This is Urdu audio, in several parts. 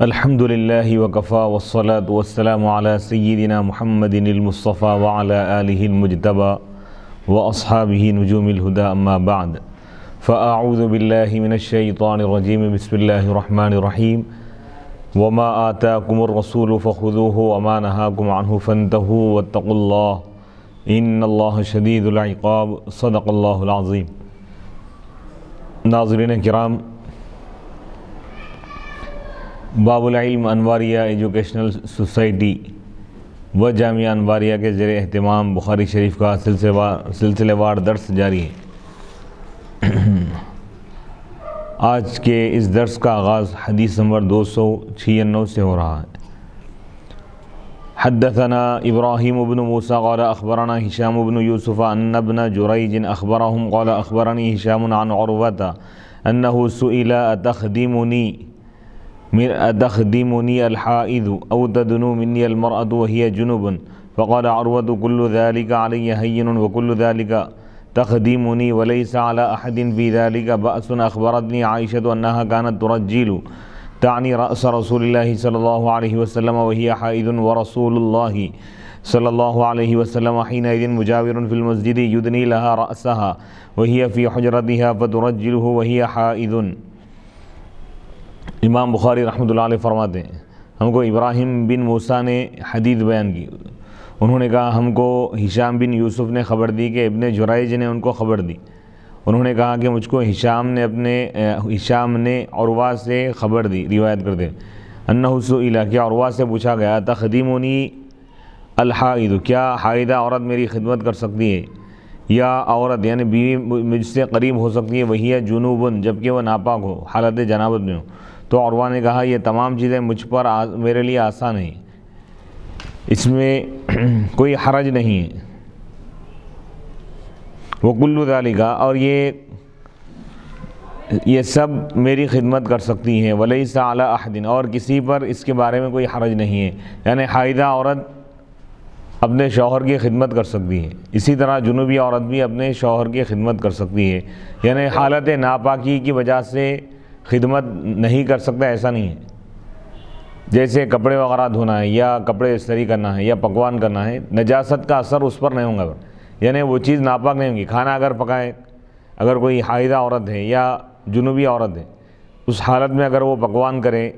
الحمد للہ وکفا والصلاة والسلام علی سیدنا محمد المصطفى وعلى آلہ المجتبى واصحابہ نجوم الہدى اما بعد فاعوذ باللہ من الشیطان الرجیم بسم اللہ الرحمن الرحیم وما آتاکم الرسول فخذوه وما نهاکم عنہ فانتہوا واتقوا اللہ ان اللہ شدید العقاب صدق اللہ العظیم۔ ناظرین کرام، باب العلم انواریہ ایجوکیشنل سوسائٹی و جامعہ انواریہ کے زیر اہتمام بخاری شریف کا سلسلہ وار درس جاری ہے۔ آج کے اس درس کا آغاز حدیث نمبر 296 سے ہو رہا ہے۔ حدثنا ابراہیم بن موسیٰ قال اخبرنا ہشام بن یوسف ان ابن جریج اخبرهم قال اخبرنی ہشام عن عروة انه سئل أتخدمني الحائض أو تدنو مني المرأة وهي جنوب فقال عروة كل ذلك علي هين وكل ذلك تخدمني وليس على أحد في ذلك بأس۔ أخبرتني عائشة أنها كانت ترجل تعني رأس رسول الله صلى الله عليه وسلم وهي حائض ورسول الله صلى الله عليه وسلم حينئذ مجاور في المسجد يدني لها رأسها وهي في حجرتها فترجله وهي حائض۔ امام بخاری رحمۃ اللہ علیہ فرماتے ہیں، ہم کو ابراہیم بن موسیٰ نے حدیث بیان کی، انہوں نے کہا ہم کو ہشام بن یوسف نے خبر دی کہ ابن جریج نے ان کو خبر دی۔ انہوں نے کہا کہ مجھ کو ہشام نے عروہ سے خبر دی، روایت کرتے انہ سئل کہ عروہ سے پوچھا گیا تخدمنی الحائض، کیا حائضہ عورت میری خدمت کر سکتی ہے، یا عورت یعنی بیوی مجھ سے قریب ہو سکتی ہے، وہی جنوبن جبکہ وہ ناپاک ہو، حالت جنابت میں ہو۔ تو عروہ نے کہا یہ تمام چیزیں مجھ پر میرے لیے آسان ہیں، اس میں کوئی حرج نہیں ہے۔ وَكُلُّ ذَلِكَ، اور یہ سب میری خدمت کر سکتی ہیں، وَلَيْسَ عَلَىٰ أَحَدٍ، اور کسی پر اس کے بارے میں کوئی حرج نہیں ہے، یعنی حائضہ عورت اپنے شوہر کی خدمت کر سکتی ہے، اسی طرح جنوبی عورت بھی اپنے شوہر کی خدمت کر سکتی ہے، یعنی حالت ناپاکی کی وجہ سے خدمت نہیں کر سکتا ایسا نہیں ہے۔ جیسے کپڑے وغیرہ دھونا ہے یا کپڑے استری کرنا ہے یا پکوان کرنا ہے، نجاست کا اثر اس پر نہیں ہوگا، یعنی وہ چیز ناپاک نہیں ہوگی۔ کھانا اگر پکائے، اگر کوئی حائضہ عورت ہے یا جنوبی عورت ہے، اس حالت میں اگر وہ پکوان کرے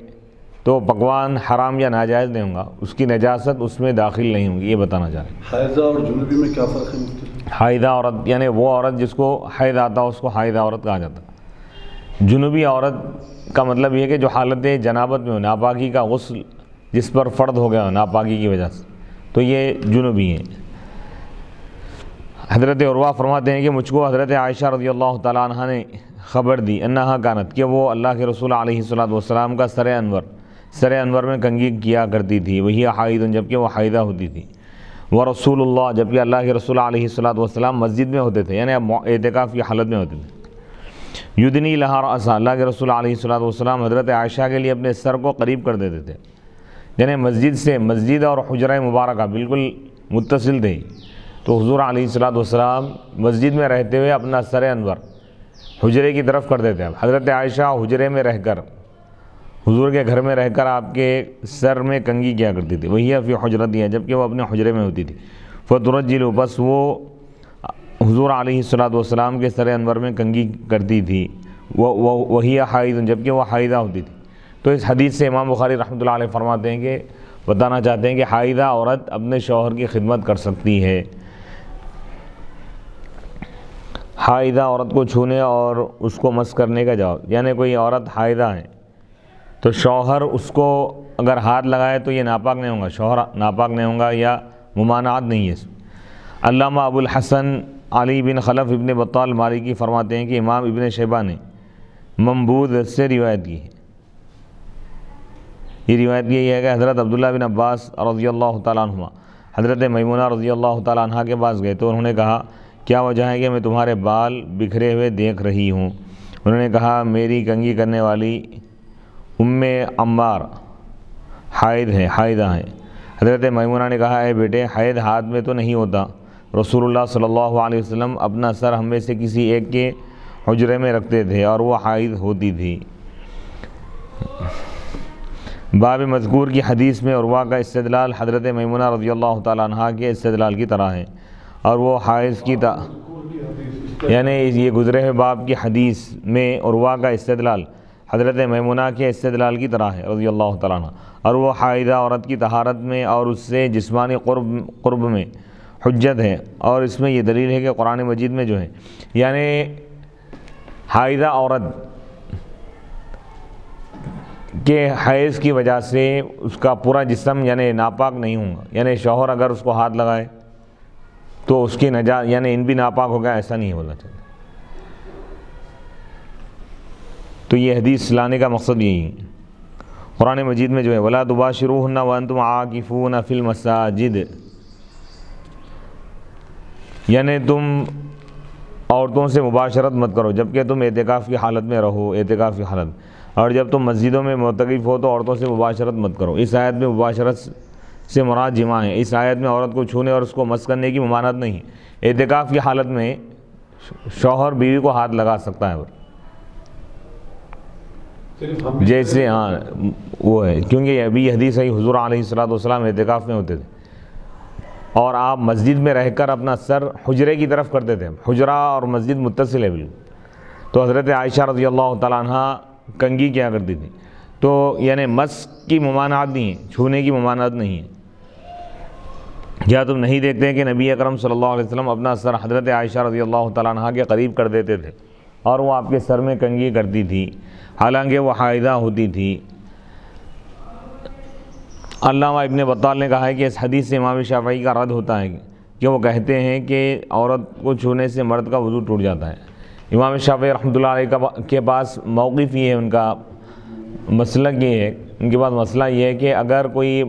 تو پکوان حرام یا ناجائز نہیں ہوگا، اس کی نجاست اس میں داخل نہیں ہوگی، یہ بتانا چاہ رہے ہیں۔ حائضہ اور جنوبی میں کیا فرق ہے؟ حائضہ عورت یعنی وہ عورت جس کو حیض آتا ہے اس کو حائضہ عورت کہا جاتا ہے۔ جنوبی عورت کا مطلب یہ کہ جو حالت جنابت میں ہو، ناپاکی کا غسل جس پر فرض ہو گیا ہو ناپاکی کی وجہ سے، تو یہ جنوبی ہیں۔ حضرت عروہ فرماتے ہیں کہ مجھ کو حضرت عائشہ رضی اللہ تعالیٰ عنہ نے خبر دی انہا کانت، کہ وہ اللہ کے رسول علیہ السلام کا سر انور میں کنگھی کیا کرتی تھی، وہی حائض جبکہ وہ حائضہ ہوتی تھی، وہ رسول اللہ جبکہ اللہ کے رسول علیہ السلام مسجد میں ہوتے تھے، یعنی اعتکاف کی حالت میں ہوتے تھے۔ یدنی لہا رأسا، اللہ کے رسول علیہ السلام حضرت عائشہ کے لیے اپنے سر کو قریب کر دیتے تھے، یعنی مسجد اور حجرہ مبارکہ بالکل متصل تھے، تو حضور علیہ السلام مسجد میں رہتے ہوئے اپنا سر انور حجرے کی طرف کر دیتے ہیں۔ حضرت عائشہ حجرے میں رہ کر، حضور کے گھر میں رہ کر آپ کے سر میں کنگھی کیا کرتی تھی، وہی فی حجرتها، جبکہ وہ اپنے حجرے میں ہوتی تھی۔ فترجل، بس وہ حضور علیہ السلام کے سر انور میں کنگھی کرتی تھی، وہی حائض جبکہ وہ حائضہ ہوتی تھی۔ تو اس حدیث سے امام بخاری رحمۃ اللہ علیہ فرماتے ہیں کہ بتانا چاہتے ہیں کہ حائضہ عورت اپنے شوہر کی خدمت کر سکتی ہے۔ حائضہ عورت کو چھونے اور اس کو مس کرنے کا جواب، یعنی کوئی عورت حائضہ ہے تو شوہر اس کو اگر ہاتھ لگائے تو یہ ناپاک نہیں ہوگا، شوہر ناپاک نہیں ہوگا یا ممانعت نہیں ہے اس میں۔ علامہ ابو الحسن علی بن خلف ابن بطال مالکی فرماتے ہیں کہ امام ابن شیبہ نے منبوذ سے روایت کی ہے، یہ روایت یہ ہے کہ حضرت عبداللہ بن عباس رضی اللہ تعالیٰ عنہ حضرت میمونہ رضی اللہ تعالیٰ عنہ کے پاس گئے تو انہوں نے کہا کیا وجہ ہے کہ میں تمہارے بال بکھرے ہوئے دیکھ رہی ہوں؟ انہوں نے کہا میری کنگھی کرنے والی عمار حائضہ ہیں۔ حضرت میمونہ نے کہا اے بیٹے، حیض ہاتھ میں تو نہیں ہوتا، رسول اللہ صلی اللہ علیہ وسلم اپنا سر ہم میں سے کسی ایک کے حجرے میں رکھتے تھے اور وہ حائض ہوتی تھی۔ باب مذکور کی حدیث میں عروہ کا استدلال حضرت میمونہ رضی اللہ تعالیٰ عنہ کے استدلال کی طرح ہے، اور وہ حائض کی یعنی یہ گزرے ہوئے باب کی حدیث میں عروہ کا استدلال حضرت میمونہ کے استدلال کی طرح ہے رضی اللہ تعالیٰ عنہ، اور وہ حائضہ عورت کی طہارت میں اور اس سے جسمانی قرب میں حجت ہے، اور اس میں یہ دلیل ہے کہ قرآن مجید میں جو ہے یعنی حائضہ عورت کہ حیض کی وجہ سے اس کا پورا جسم یعنی ناپاک نہیں ہوں گا، یعنی شوہر اگر اس کو ہاتھ لگائے تو اس کی نجات یعنی ان بھی ناپاک ہو گیا، ایسا نہیں بولنا چاہیے۔ تو یہ حدیث لانے کا مقصد یہی ہے۔ قرآن مجید میں جو ہے وَلَا تُبَاشِرُوهُنَّ وَأَنْتُمْ عَاكِفُونَ فِي الْمَسَاجِدِ، یعنی تم عورتوں سے مباشرت مت کرو جبکہ تم اعتکاف کی حالت میں رہو، اعتکاف کی حالت، اور جب تم مسجدوں میں معتکف ہو تو عورتوں سے مباشرت مت کرو۔ اس آیت میں مباشرت سے مراد جماع ہے۔ اس آیت میں عورت کو چھونے اور اس کو مس کرنے کی ممانعت نہیں۔ اعتکاف کی حالت میں شوہر بیوی کو ہاتھ لگا سکتا ہے، جیسے وہ ہے، کیونکہ ابھی حدیث ہے حضور علیہ الصلوۃ والسلام اعتکاف میں ہوتے تھے اور آپ مسجد میں رہ کر اپنا سر حجرے کی طرف کرتے تھے، حجرہ اور مسجد متصل ہے بالکل، تو حضرت عائشہ رضی اللہ تعالیٰ عنہ کنگھی کیا کرتی تھی، تو یعنی مس کی ممانعت نہیں ہے، چھونے کی ممانعت نہیں ہے۔ کیا تم نہیں دیکھتے کہ نبی اکرم صلی اللہ علیہ وسلم اپنا سر حضرت عائشہ رضی اللہ تعالیٰ عنہ کے قریب کر دیتے تھے اور وہ آپ کے سر میں کنگھی کرتی تھی، حالانکہ وہ حائضہ ہوتی تھی۔ علامہ ابن بطال نے کہا ہے کہ اس حدیث سے امام شافعی کا رد ہوتا ہے کہ وہ کہتے ہیں کہ عورت کو چھونے سے مرد کا وضو ٹوٹ جاتا ہے۔ امام شافعی رحمۃ اللہ علیہ کے پاس موقف یہ ہے، ان کا مسلک یہ ہے، ان کے پاس مسئلہ یہ ہے کہ اگر کوئی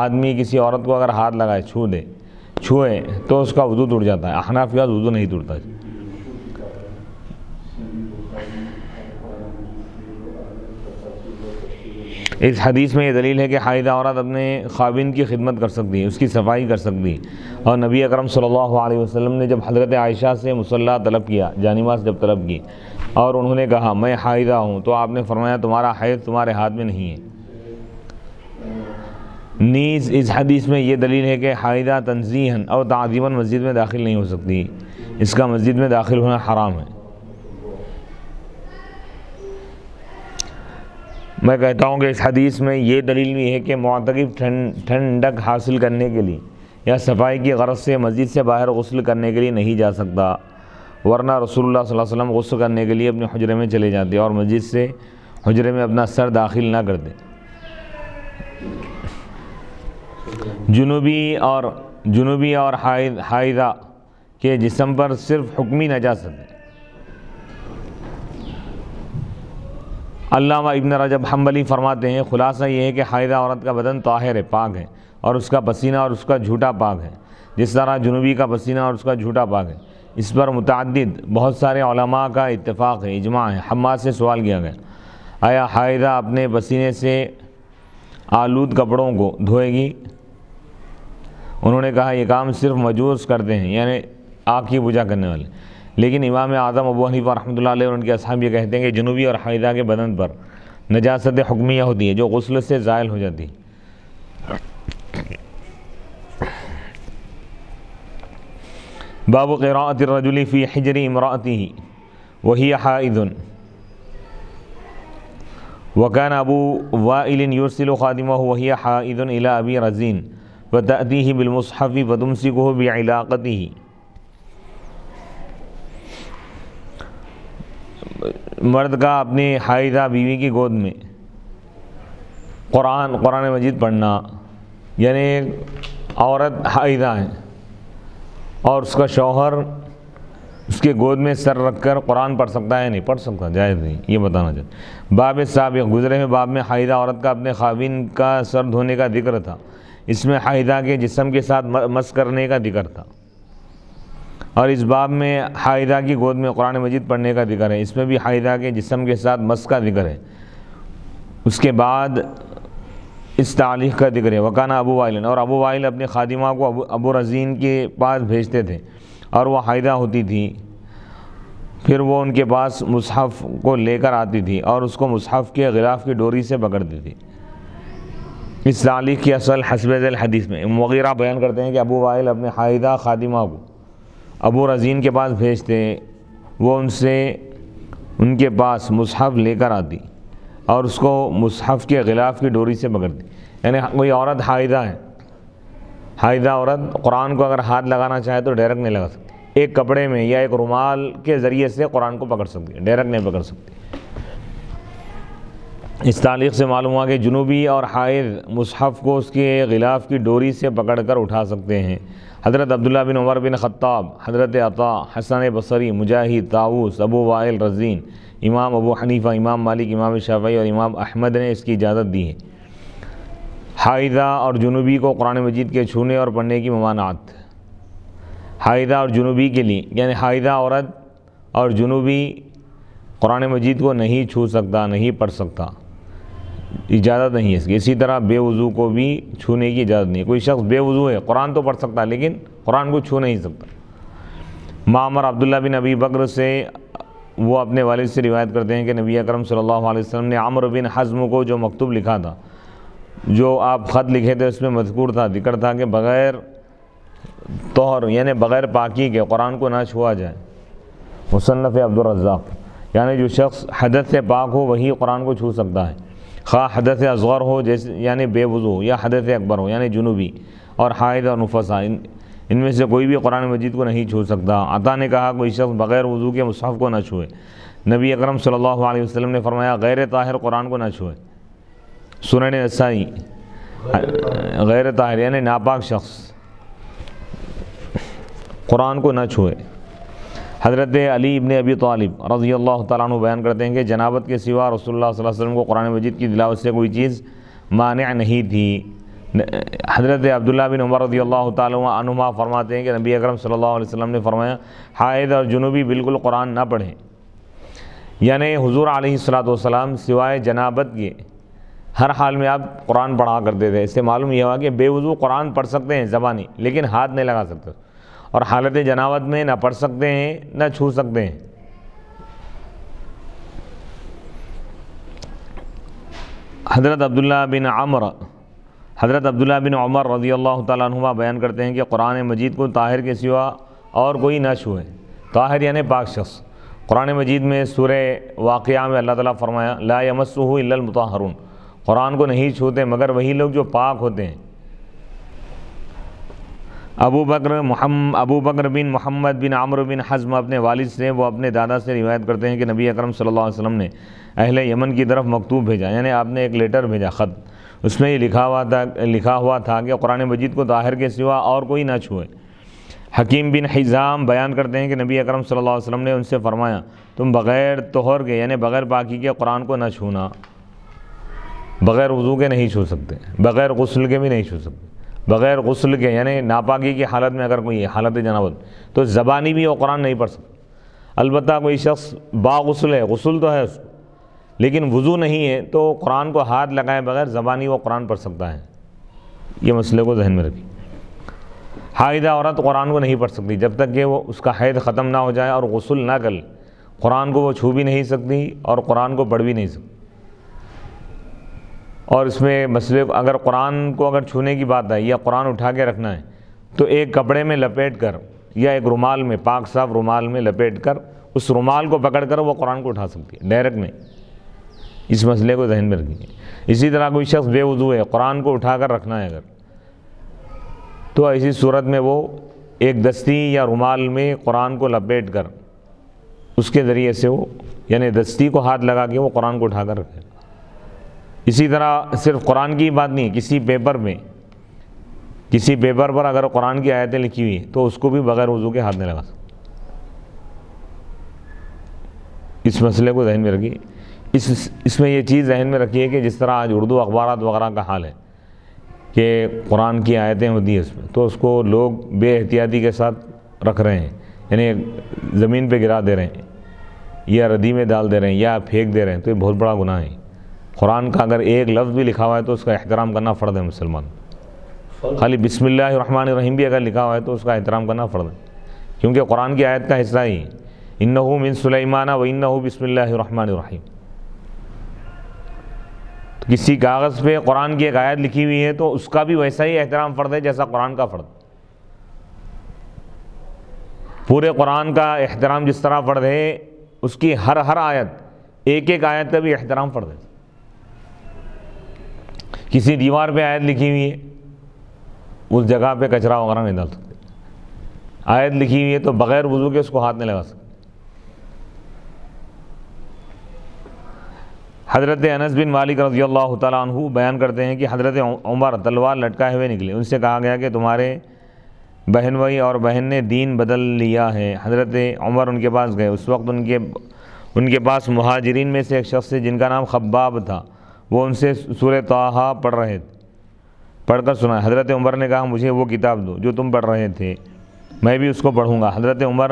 آدمی کسی عورت کو اگر ہاتھ لگائے چھوئے تو اس کا وضو ٹوٹ جاتا ہے، احناف کے پاس وضو نہیں ٹوٹتا۔ اس حدیث میں یہ دلیل ہے کہ حائضہ عورت اپنے خاوند کی خدمت کر سکتی ہے، اس کی صفائی کر سکتی ہے، اور نبی اکرم صلی اللہ علیہ وسلم نے جب حضرت عائشہ سے مصلی طلب کیا، جانماز جب طلب کی اور انہوں نے کہا میں حائضہ ہوں، تو آپ نے فرمایا تمہارا حیض تمہارے ہاتھ میں نہیں ہے۔ نیز اس حدیث میں یہ دلیل ہے کہ حائضہ تنزیہاً اور تعظیماً مسجد میں داخل نہیں ہو سکتی، اس کا مسجد میں داخل ہونا حرام ہے۔ میں کہتا ہوں کہ اس حدیث میں یہ دلیل بھی ہے کہ معتکف ٹھنڈک حاصل کرنے کے لیے یا صفائی کی غرض سے مسجد سے باہر غسل کرنے کے لیے نہیں جا سکتا، ورنہ رسول اللہ صلی اللہ علیہ وسلم غسل کرنے کے لیے اپنے حجرے میں چلے جاتے اور مسجد سے حجرے میں اپنا سر داخل نہ کرتے۔ جنوبی اور حائضہ کے جسم پر صرف حکمی نجاست ہے۔ علامہ ابن رجب حنبلی فرماتے ہیں خلاصہ یہ ہے کہ حائضہ عورت کا بدن طاہر ہے، پاک ہے، اور اس کا پسینہ اور اس کا جھوٹا پاک ہے، جس طرح جنوبی کا پسینہ اور اس کا جھوٹا پاک ہے۔ اس پر بہت سارے علماء کا اتفاق ہے، اجماع ہے۔ حماد سے سوال کیا گیا آیا حائضہ اپنے پسینے سے آلود کپڑوں کو دھوئے گی؟ انہوں نے کہا یہ کام صرف مجوس کرتے ہیں، یعنی آگ کی پوجا کرنے والے، لیکن امام اعظم ابو حنیفہ رحمۃ اللہ علیہ اور ان کے اصحاب یہ کہتے ہیں کہ جنوبی اور حائضہ کے بدن پر نجاست حکمیہ ہوتی ہے جو غسل سے زائل ہو جاتی ہے۔ باب قراءۃ الرجل فی حجر امرأتہ وہی حائض، وكان ابو وائل يرسل خادمه وهي حائض الى ابي رزين وتأتيه بالمصحف فتمسكه بعلاقته۔ مرد کا اپنی حائضہ بیوی کی گود میں قرآن مجید پڑھنا، یعنی عورت حائضہ ہے اور اس کا شوہر اس کے گود میں سر رکھ کر قرآن پڑھ سکتا ہے؟ نہیں پڑھ سکتا، جائز نہیں، یہ بتانا چاہتا۔ باب سابق گزرے میں باب میں حائضہ عورت کا اپنے خاوند کا سر دھونے کا ذکر تھا، اس میں حائضہ کے جسم کے ساتھ مس کرنے کا ذکر تھا، اور اس باب میں حائضہ کی گود میں قرآن مجید پڑھنے کا ذکر ہے، اس میں بھی حائضہ کے جسم کے ساتھ مس کا ذکر ہے۔ اس کے بعد اس تعلیق کا ذکر ہے وکانہ ابو وائل، اور ابو وائل اپنے خادمہ کو ابو رزین کے پاس بھیجتے تھے اور وہ حائضہ ہوتی تھی، پھر وہ ان کے پاس مصحف کو لے کر آتی تھی اور اس کو مصحف کے غلاف کی ڈوری سے پکڑتی تھی۔ اس تعلیق کی اصل حسب ذیل حدیث میں مغیرہ بیان کرتے ہیں کہ ابو وائل اپنے حائدہ خادمہ کو ابو رزین کے پاس بھیجتے، وہ ان کے پاس مصحف لے کر آتی اور اس کو مصحف کے غلاف کی ڈوری سے پکڑتی. یعنی کوئی عورت حائدہ ہے، حائدہ عورت قرآن کو اگر ہاتھ لگانا چاہے تو ڈائریکٹ نہیں لگا سکتی، ایک کپڑے میں یا ایک رومال کے ذریعے سے قرآن کو پکڑ سکتی ہے، ڈائریکٹ نہیں پکڑ سکتی. اس تعلیق سے معلوم ہوا کہ جنوبی اور حائض مصحف کو اس کے غلاف کی ڈوری سے پکڑ کر اٹھا سکتے ہیں. حضرت عبداللہ بن عمر بن خطاب، حضرت عطا، حسن بصری، مجاہد، طاووس، ابو وائل رزین، امام ابو حنیفہ، امام مالک، امام شافعی اور امام احمد نے اس کی اجازت دی ہے. حائضہ اور جنوبی کو قرآن مجید کے چھونے اور پڑھنے کی ممانعت. حائضہ اور جنوبی کے لیے، یعنی حائضہ عورت اور جنوبی قرآن مجید کو نہیں چھو سکتا، نہیں پڑھ سکتا، اجازت نہیں ہے اس کی. اسی طرح بے وضو کو بھی چھونے کی اجازت نہیں ہے. کوئی شخص بے وضو ہے، قرآن تو پڑھ سکتا ہے لیکن قرآن کو چھو نہیں سکتا. معمر عبداللہ بن ابی بکر سے وہ اپنے والد سے روایت کرتے ہیں کہ نبی اکرم صلی اللہ علیہ وسلم نے عمرو بن حزم کو جو مکتوب لکھا تھا، جو آپ خط لکھے تھے، اس میں مذکور تھا، ذکر تھا کہ بغیر طہر یعنی بغیر پاکی کے قرآن کو نہ چھوا جائے. مصنف عبدالرزاق، یعنی جو شخص حدث سے پاک ہو وہی قرآن کو چھو سکتا ہے، خواہ حدث اصغر ہو جیسے یعنی بے وضو، یا حدث اکبر ہو یعنی جنوبی، اور حائض اور نفسا، ان میں سے کوئی بھی قرآن مجید کو نہیں چھو سکتا. عطا نے کہا کوئی شخص بغیر وضو کے مصحف کو نہ چھوئے. نبی اکرم صلی اللہ علیہ وسلم نے فرمایا غیر طاہر قرآن کو نہ چھوئے. سنن نسائی، غیر طاہر یعنی ناپاک شخص قرآن کو نہ چھوئے. حضرت علی ابن ابی طالب رضی اللہ تعالیٰ عنہ بیان کرتے ہیں کہ جنابت کے سوا رسول اللہ صلی اللہ علیہ وسلم کو قرآن مجید کی تلاوت سے کوئی چیز مانع نہیں تھی. حضرت عبداللہ بن عمر رضی اللہ تعالیٰ عنہما فرماتے ہیں کہ نبی اکرم صلی اللہ علیہ وسلم نے فرمایا حائض اور جنوبی بالکل قرآن نہ پڑھیں. یعنی حضور علیہ الصلوۃ والسلام سوائے جنابت کے ہر حال میں آپ قرآن پڑھا کرتے تھے. اس سے معلوم یہ ہوا کہ بے وضو قرآن پڑھ سکتے ہیں زبانی، لیکن ہاتھ نہیں لگا سکتے، اور حالت جنابت میں نہ پڑھ سکتے ہیں نہ چھو سکتے ہیں. حضرت عبداللہ بن عمر رضی اللہ تعالیٰ عنہما بیان کرتے ہیں کہ قرآن مجید کو طاہر کے سوا اور کوئی نہ چھوئے. طاہر یعنی پاک شخص. قرآن مجید میں سورہ واقعہ میں اللہ تعالیٰ فرمایا لا یمسہ الا المطہرون، قرآن کو نہیں چھوتے مگر وہی لوگ جو پاک ہوتے ہیں. ابو بکر بن محمد بن عمرو بن حزم اپنے والد سے، وہ اپنے دادا سے روایت کرتے ہیں کہ نبی اکرم صلی اللہ علیہ وسلم نے اہل یمن کی طرف مکتوب بھیجا، یعنی آپ نے ایک لیٹر بھیجا، خط. اس میں یہ لکھا ہوا تھا کہ قرآن مجید کو طاہر کے سوا اور کوئی نہ چھوئے. حکیم بن حزام بیان کرتے ہیں کہ نبی اکرم صلی اللہ علیہ وسلم نے ان سے فرمایا تم بغیر طہر کے یعنی بغیر پاکی کے قرآن کو نہ چھونا. بغیر وضو کے نہیں چھو سکتے، بغیر غسل کے بھی نہیں چھو سکتے. بغیر غسل کے یعنی ناپاکی کی حالت میں اگر کوئی حالت جنابت تو زبانی بھی وہ قرآن نہیں پڑھ سکتا. البتہ کوئی شخص باغسل ہے، غسل تو ہے اس کو، لیکن وضو نہیں ہے تو قرآن کو ہاتھ لگائے بغیر زبانی وہ قرآن پڑھ سکتا ہے. یہ مسئلے کو ذہن میں رکھیں. حائضہ عورت قرآن کو نہیں پڑھ سکتی جب تک کہ وہ اس کا حیض ختم نہ ہو جائے اور غسل نہ کر لے. قرآن کو وہ چھو بھی نہیں سکتی اور قرآن کو پڑھ بھی نہیں سکتی. اور اس میں مسئلے کو اگر قرآن کو اگر چھونے کی بات ہے یا قرآن اٹھا کے رکھنا ہے تو ایک کپڑے میں لپیٹ کر یا ایک رومال میں، پاک صاف رومال میں لپیٹ کر اس رومال کو پکڑ کر وہ قرآن کو اٹھا سکتی ہے، ڈائریکٹ نہیں. اس مسئلے کو ذہن میں رکھیے. اسی طرح کوئی شخص بے وضو ہے، قرآن کو اٹھا کر رکھنا ہے اگر، تو ایسی صورت میں وہ ایک دستی یا رومال میں قرآن کو لپیٹ کر اس کے ذریعے سے وہ یعنی دستی کو ہاتھ لگا کے وہ قرآن کو اٹھا کر رکھے. اسی طرح صرف قرآن کی بات نہیں، کسی پیپر پر اگر قرآن کی آیتیں لکھی ہوئی تو اس کو بھی بغیر وضو کے ہاتھ نہیں لگا سکتے. اس مسئلے کو ذہن میں رکھیے. اس میں یہ چیز ذہن میں رکھیے کہ جس طرح آج اردو اخبارات وغیرہ کا حال ہے کہ قرآن کی آیتیں ہوتی ہیں اس میں، تو اس کو لوگ بے احتیاطی کے ساتھ رکھ رہے ہیں، یعنی زمین پہ گرا دے رہے ہیں یا ردی میں ڈال دے رہے ہیں یا پھینک دے رہے ہیں. تو یہ بہت بڑا گناہ ہے. قرآن کا اگر ایک لفظ بھی لکھا ہوا ہے تو اس کا احترام کرنا فرض ہے مسلمان. خالی بسم اللہ الرحمن الرحیم بھی اگر لکھا ہوا ہے تو اس کا احترام کرنا فرض ہے، کیونکہ قرآن کی آیت کا حصہ ہی انہ من سلیمان و انہ بسم اللہ الرحمن الرحیم. کسی کاغذ پہ قرآن کی ایک آیت لکھی ہوئی ہے تو اس کا بھی ویسا ہی احترام فرض ہے جیسا قرآن کا فرض. پورے قرآن کا احترام جس طرح فرض ہے اس کی ہر آیت، ایک ایک آیت کا بھی احترام فرض ہے. کسی دیوار پہ آیت لکھی ہوئی ہے، اس جگہ پہ کچرا وغیرہ نہیں ڈال سکتے. آیت لکھی ہوئی ہے تو بغیر وضو کے اس کو ہاتھ نہیں لگا سکتے. حضرت انس بن مالک رضی اللہ تعالیٰ عنہ بیان کرتے ہیں کہ حضرت عمر تلوار لٹکائے ہوئے نکلے. ان سے کہا گیا کہ تمہارے بہن بھائی اور بہن نے دین بدل لیا ہے. حضرت عمر ان کے پاس گئے. اس وقت ان کے پاس مہاجرین میں سے ایک شخص سے جن کا نام خباب تھا، وہ ان سے سورہ طٰہٰ پڑھ کر سنا. حضرت عمر نے کہا مجھے وہ کتاب دو جو تم پڑھ رہے تھے، میں بھی اس کو پڑھوں گا. حضرت عمر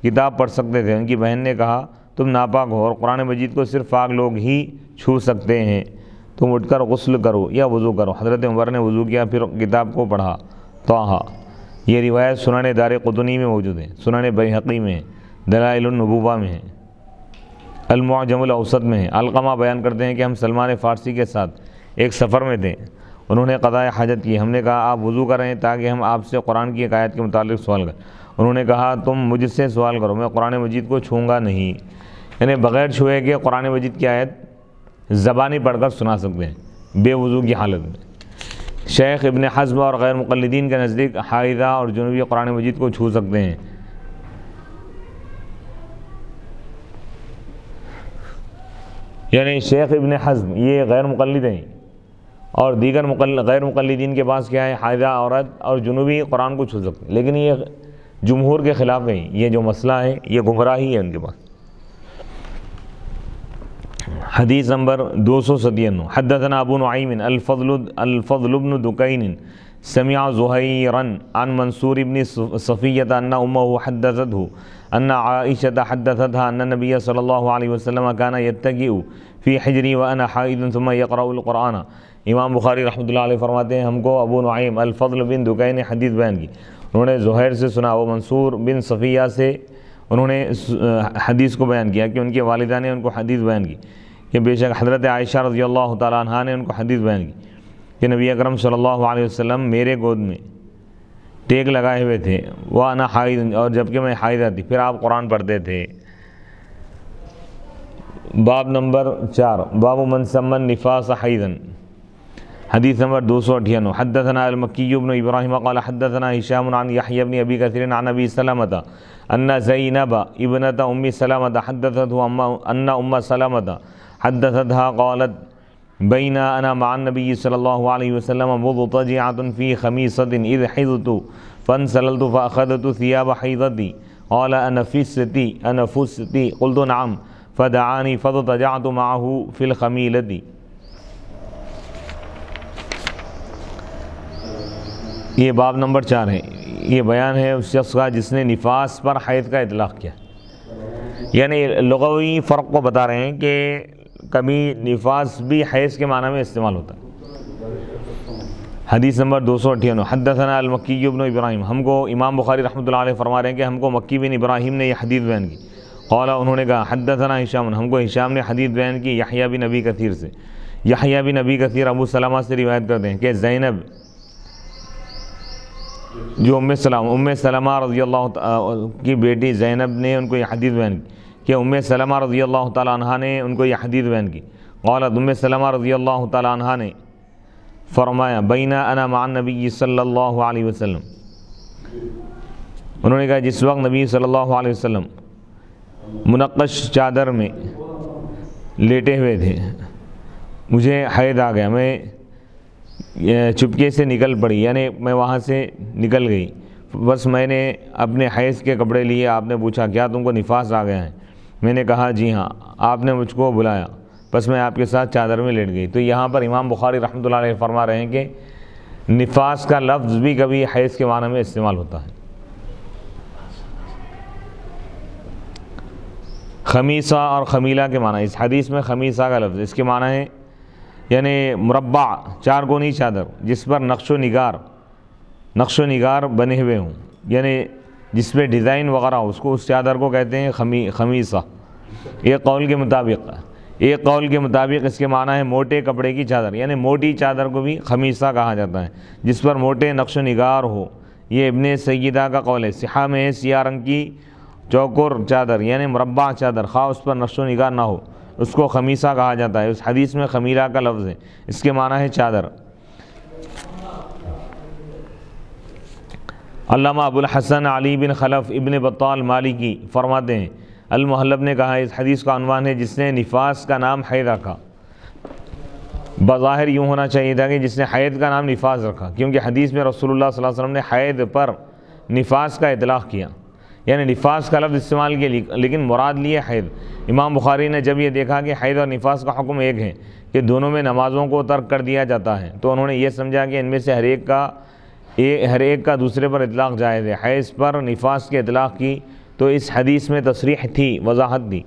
کتاب پڑھ سکتے تھے. ان کی بہن نے کہا تم ناپاک ہو اور قرآن مجید کو صرف پاک لوگ ہی چھو سکتے ہیں، تم اٹھ کر غسل کرو یا وضو کرو. حضرت عمر نے وضو کیا، پھر کتاب کو پڑھا طٰہٰ. یہ روایت سنن دارقطنی میں موجود ہے، سنن بیہقی میں ہے، دلائل النبوہ میں ہے، المعجم الاوسط میں ہے. علقمہ بیان کرتے ہیں کہ ہم سلمان فارسی کے ساتھ ایک سفر میں تھے. انہوں نے قضاء حاجت کی. ہم نے کہا آپ وضو کریں تاکہ ہم آپ سے قرآن کی ایک آیت کے متعلق سوال کریں. انہوں نے کہا تم مجھ سے سوال کرو، میں قرآن مجید کو چھوؤں گا نہیں. یعنی بغیر چھوئے کہ قرآن مجید کی آیت زبانی پڑھ کر سنا سکتے ہیں بے وضو کی حالت میں. شیخ ابن حزم اور غیر مقلدین کے نزدیک حائضہ اور جنوبی قرآن مجید کو چھو سکتے ہیں. یعنی شیخ ابن حزم یہ غیر مقلد ہیں، اور دیگر غیر مقلدین کے پاس کیا ہے، حائضہ عورت اور جنوبی قرآن کو چھو سکتے ہیں. لیکن یہ جمہور کے خلاف ہے. یہ جو مسئلہ ہے یہ گمراہی ہے ان کے پاس. حدیث نمبر 297. حدثنا ابو نعیم الفضل بن دکین سمع زہیرا عن منصور بن صفیۃ ان امہ حدثته ان عائشة حدثتها ان النبي صلی اللہ علیہ وسلم كان يتكئ في حجری وانا حائض ثم يقرأ القرآن. امام بخاری رحمۃ اللہ علیہ فرماتے ہیں ہم کو ابو نعیم الفضل بن دکین نے حدیث بیان کی. انہوں نے زہیر سے سنا، وہ منصور بن صفیہ سے انہوں نے حدیث کو بیان کیا کہ ان کی والدہ نے ان کو حدیث بیان کی کہ بے شک حضرت عائشہ رضی اللہ تعالیٰ عنہ نے ان کو حدیث بیان کی کہ نبی اکرم صلی اللہ علیہ وسلم میرے گود میں ٹیک لگائے ہوئے تھے، وَأَنَا حَائِضٌ، اور جبکہ میں حائضہ تھی، پھر آپ قرآن پڑھتے تھے. باب نمبر 4 باب من سمى النفاس حیضا. حدیث نمبر 298. حدثنا المکی بن ابراہیم قال حدثنا ہشام عن یحیی بن ابی کثیر عن ابی سلمۃ ان زینب ابنۃ ام سلمۃ حدثته ان ام سلمۃ حدثتها قالت بین انا مع النبی صلی اللہ علیہ وسلم مضطجعة في خمیصة اذ حضت فانسللت فاخذت ثياب حیضتي قال انفست قلت نعم فدعانی فاضطجعت معه في الخمیلة. یہ باب نمبر 4 ہے. یہ بیان ہے اس شخص کا جس نے نفاس پر حیض کا اطلاق کیا. یعنی لغوی فرق کو بتا رہے ہیں کہ کبھی نفاس بھی حیض کے معنی میں استعمال ہوتا ہے. حدیث نمبر 298. حدثنا المکی بن ابراہیم. ہم کو امام بخاری رحمۃ اللہ علیہ فرما رہے ہیں کہ ہم کو مکی بن ابراہیم نے یہ حدیث بیان کی. قال انہوں نے کہا حدثنا ہشام، ہم کو ہشام نے حدیث بیان کی یحییٰ بن ابی کثیر سے. یحییٰ بن ابی کثیر ابو سلمہ سے روایت کرتے ہیں کہ زینب جو ام سلمہ رضی اللہ کی بیٹی زینب نے ان کو یہ حدیث بیان کی کہ ام سلمہ رضی اللہ تعالیٰ عنہ نے ان کو یہ حدیث بیان کی. قالت ام سلمہ رضی اللہ تعالیٰ عنہ نے فرمایا بین انا مع النبی صلی اللہ علیہ وسلم. انہوں نے کہا جس وقت نبی صلی اللہ علیہ وسلم منقش چادر میں لیٹے ہوئے تھے مجھے حیض آ گیا. میں چپکے سے نکل پڑی، یعنی میں وہاں سے نکل گئی. بس میں نے اپنے حیض کے کپڑے لیے. آپ نے پوچھا کیا تم کو نفاس آ گیا ہے؟ میں نے کہا جی ہاں. آپ نے مجھ کو بلایا، بس میں آپ کے ساتھ چادر میں لیٹ گئی. تو یہاں پر امام بخاری رحمۃ اللہ علیہ فرما رہے ہیں کہ نفاس کا لفظ بھی کبھی حیض کے معنی میں استعمال ہوتا ہے. خمیصہ اور خمیلہ کے معنی، اس حدیث میں خمیصہ کا لفظ اس کے معنی ہے یعنی مربع چار کونی چادر جس پر نقش و نگار بنے ہوئے ہوں، یعنی جس پہ ڈیزائن وغیرہ ہو، اس کو اس چادر کو کہتے ہیں خمیصہ. یہ قول کے مطابق ایک قول کے مطابق اس کے معنی ہے موٹے کپڑے کی چادر، یعنی موٹی چادر کو بھی خمیصہ کہا جاتا ہے جس پر موٹے نقش و نگار ہو۔ یہ ابن سیدہ کا قول ہے۔ صحیح میں ہے سیاہ رنگ کی چوکور چادر یعنی مربع چادر، خواہ اس پر نقش و نگار نہ ہو، اس کو خمیصہ کہا جاتا ہے۔ اس حدیث میں خمیرہ کا لفظ ہے، اس کے معنی ہے چادر۔ علامہ ابو الحسن علی بن خلف ابن بطال مالکی فرماتے ہیں، المحلب نے کہا اس حدیث کا عنوان ہے جس نے نفاس کا نام حید رکھا۔ بظاہر یوں ہونا چاہیے تھا کہ جس نے حید کا نام نفاس رکھا، کیونکہ حدیث میں رسول اللہ صلی اللہ علیہ وسلم نے حید پر نفاس کا اطلاق کیا، یعنی نفاس کا لفظ استعمال کیا لیکن مراد لیے حید۔ امام بخاری نے جب یہ دیکھا کہ حید اور نفاس کا حکم ایک ہے کہ دونوں میں نمازوں کو ترک کر دیا جاتا ہے، تو انہوں نے یہ سمجھا کہ ان میں سے ہر ایک کا دوسرے پر اطلاق جائز ہے۔ حیض پر نفاس کے اطلاق کی تو اس حدیث میں تصریح تھی، وضاحت دی۔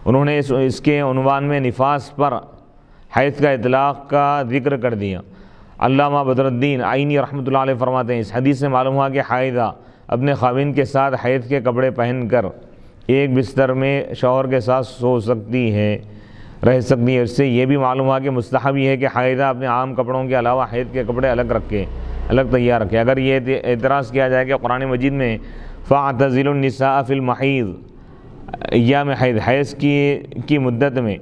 انہوں نے اس کے عنوان میں نفاس پر حیض کا اطلاق کا ذکر کر دیا۔ علامہ بدر الدین عینی رحمۃ اللہ علیہ فرماتے ہیں اس حدیث سے معلوم ہوا کہ حائضہ اپنے خاوند کے ساتھ حیض کے کپڑے پہن کر ایک بستر میں شوہر کے ساتھ رہ سکتی ہے۔ اس سے یہ بھی معلوم ہوا کہ مستحب یہ ہے کہ حائضہ اپنے عام کپڑوں کے علاوہ حیض کے کپڑے الگ تیار رکھے۔ اگر یہ اعتراض کیا جائے کہ قرآن مجید میں فَاعْتَزِلُوا النِّسَاءَ فِي الْمَحِيضِ ایام حیض کی مدت میں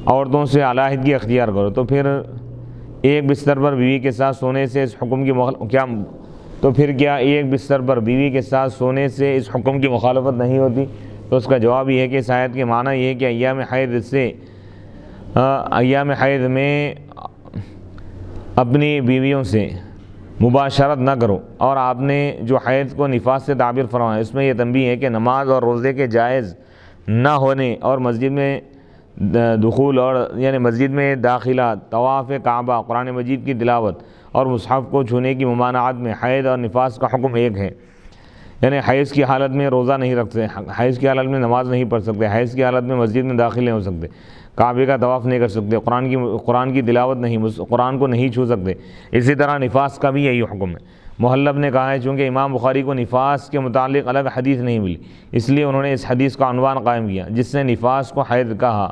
عورتوں سے علیحدگی اختیار کرو، تو پھر ایک بستر پر بیوی کے ساتھ سونے سے اس حکم کی حکم کی مخالفت نہیں ہوتی؟ تو اس کا جواب یہ ہے کہ اس آیت کے معنی یہ ہے کہ ایام حیض میں اپنی بیویوں سے مباشرت نہ کرو۔ اور آپ نے جو حیض کو نفاس سے تعبیر فرمایا اس میں یہ تنبیہ ہے کہ نماز اور روزے کے جائز نہ ہونے اور مسجد میں دخول اور یعنی مسجد میں داخلہ، طواف کعبہ، قرآن مجید کی تلاوت اور مصحف کو چھونے کی ممانعت میں حیض اور نفاس کا حکم ایک ہے۔ یعنی حیض کی حالت میں روزہ نہیں رکھ سکتے، حیض کی حالت میں نماز نہیں پڑھ سکتے، حیض کی حالت میں مسجد میں داخل نہیں ہو سکتے، کعبے کا طواف نہیں کر سکتے، قرآن کی تلاوت نہیں، قرآن کو نہیں چھو سکتے۔ اسی طرح نفاس کا بھی یہی حکم ہے۔ محلب نے کہا ہے چونکہ امام بخاری کو نفاس کے متعلق الگ حدیث نہیں ملی، اس لیے انہوں نے اس حدیث کا عنوان قائم کیا جس نے نفاس کو حیض کہا۔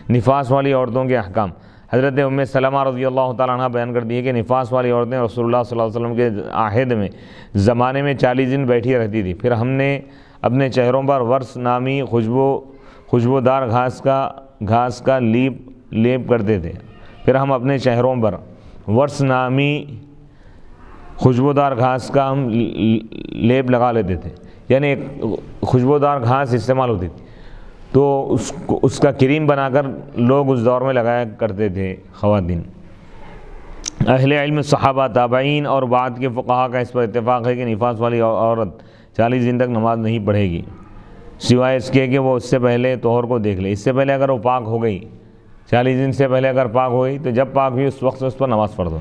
نفاس والی عورتوں کے احکام۔ حضرت ام سلمہ رضی اللہ تعالیٰ عنہ بیان کرتی ہے کہ نفاس والی عورتیں رسول اللہ صلی اللہ علیہ وسلم کے عہد میں زمانے میں 40 دن بیٹھی رہتی تھی، پھر ہم نے اپنے چہروں پر ورس نامی خوشبودار گھاس کا لیپ کرتے تھے، پھر ہم اپنے چہروں پر ورس نامی خوشبودار گھاس کا ہم لیپ لگا لیتے تھے، یعنی ایک خوشبودار گھاس استعمال ہوتی تھی تو اس کا کریم بنا کر لوگ اس دور میں لگایا کرتے تھے خواتین۔ اہل علم، صحابہ، تابعین اور بعد کے فقہا کا اس پر اتفاق ہے کہ نفاس والی عورت 40 دن تک نماز نہیں پڑھے گی، سوائے اس کے کہ وہ اس سے پہلے طہور کو دیکھ لے۔ اس سے پہلے اگر وہ پاک ہو گئی، 40 دن سے پہلے اگر پاک ہو گئی تو جب پاک ہوئی اس وقت سے اس پر نماز پڑھ دو،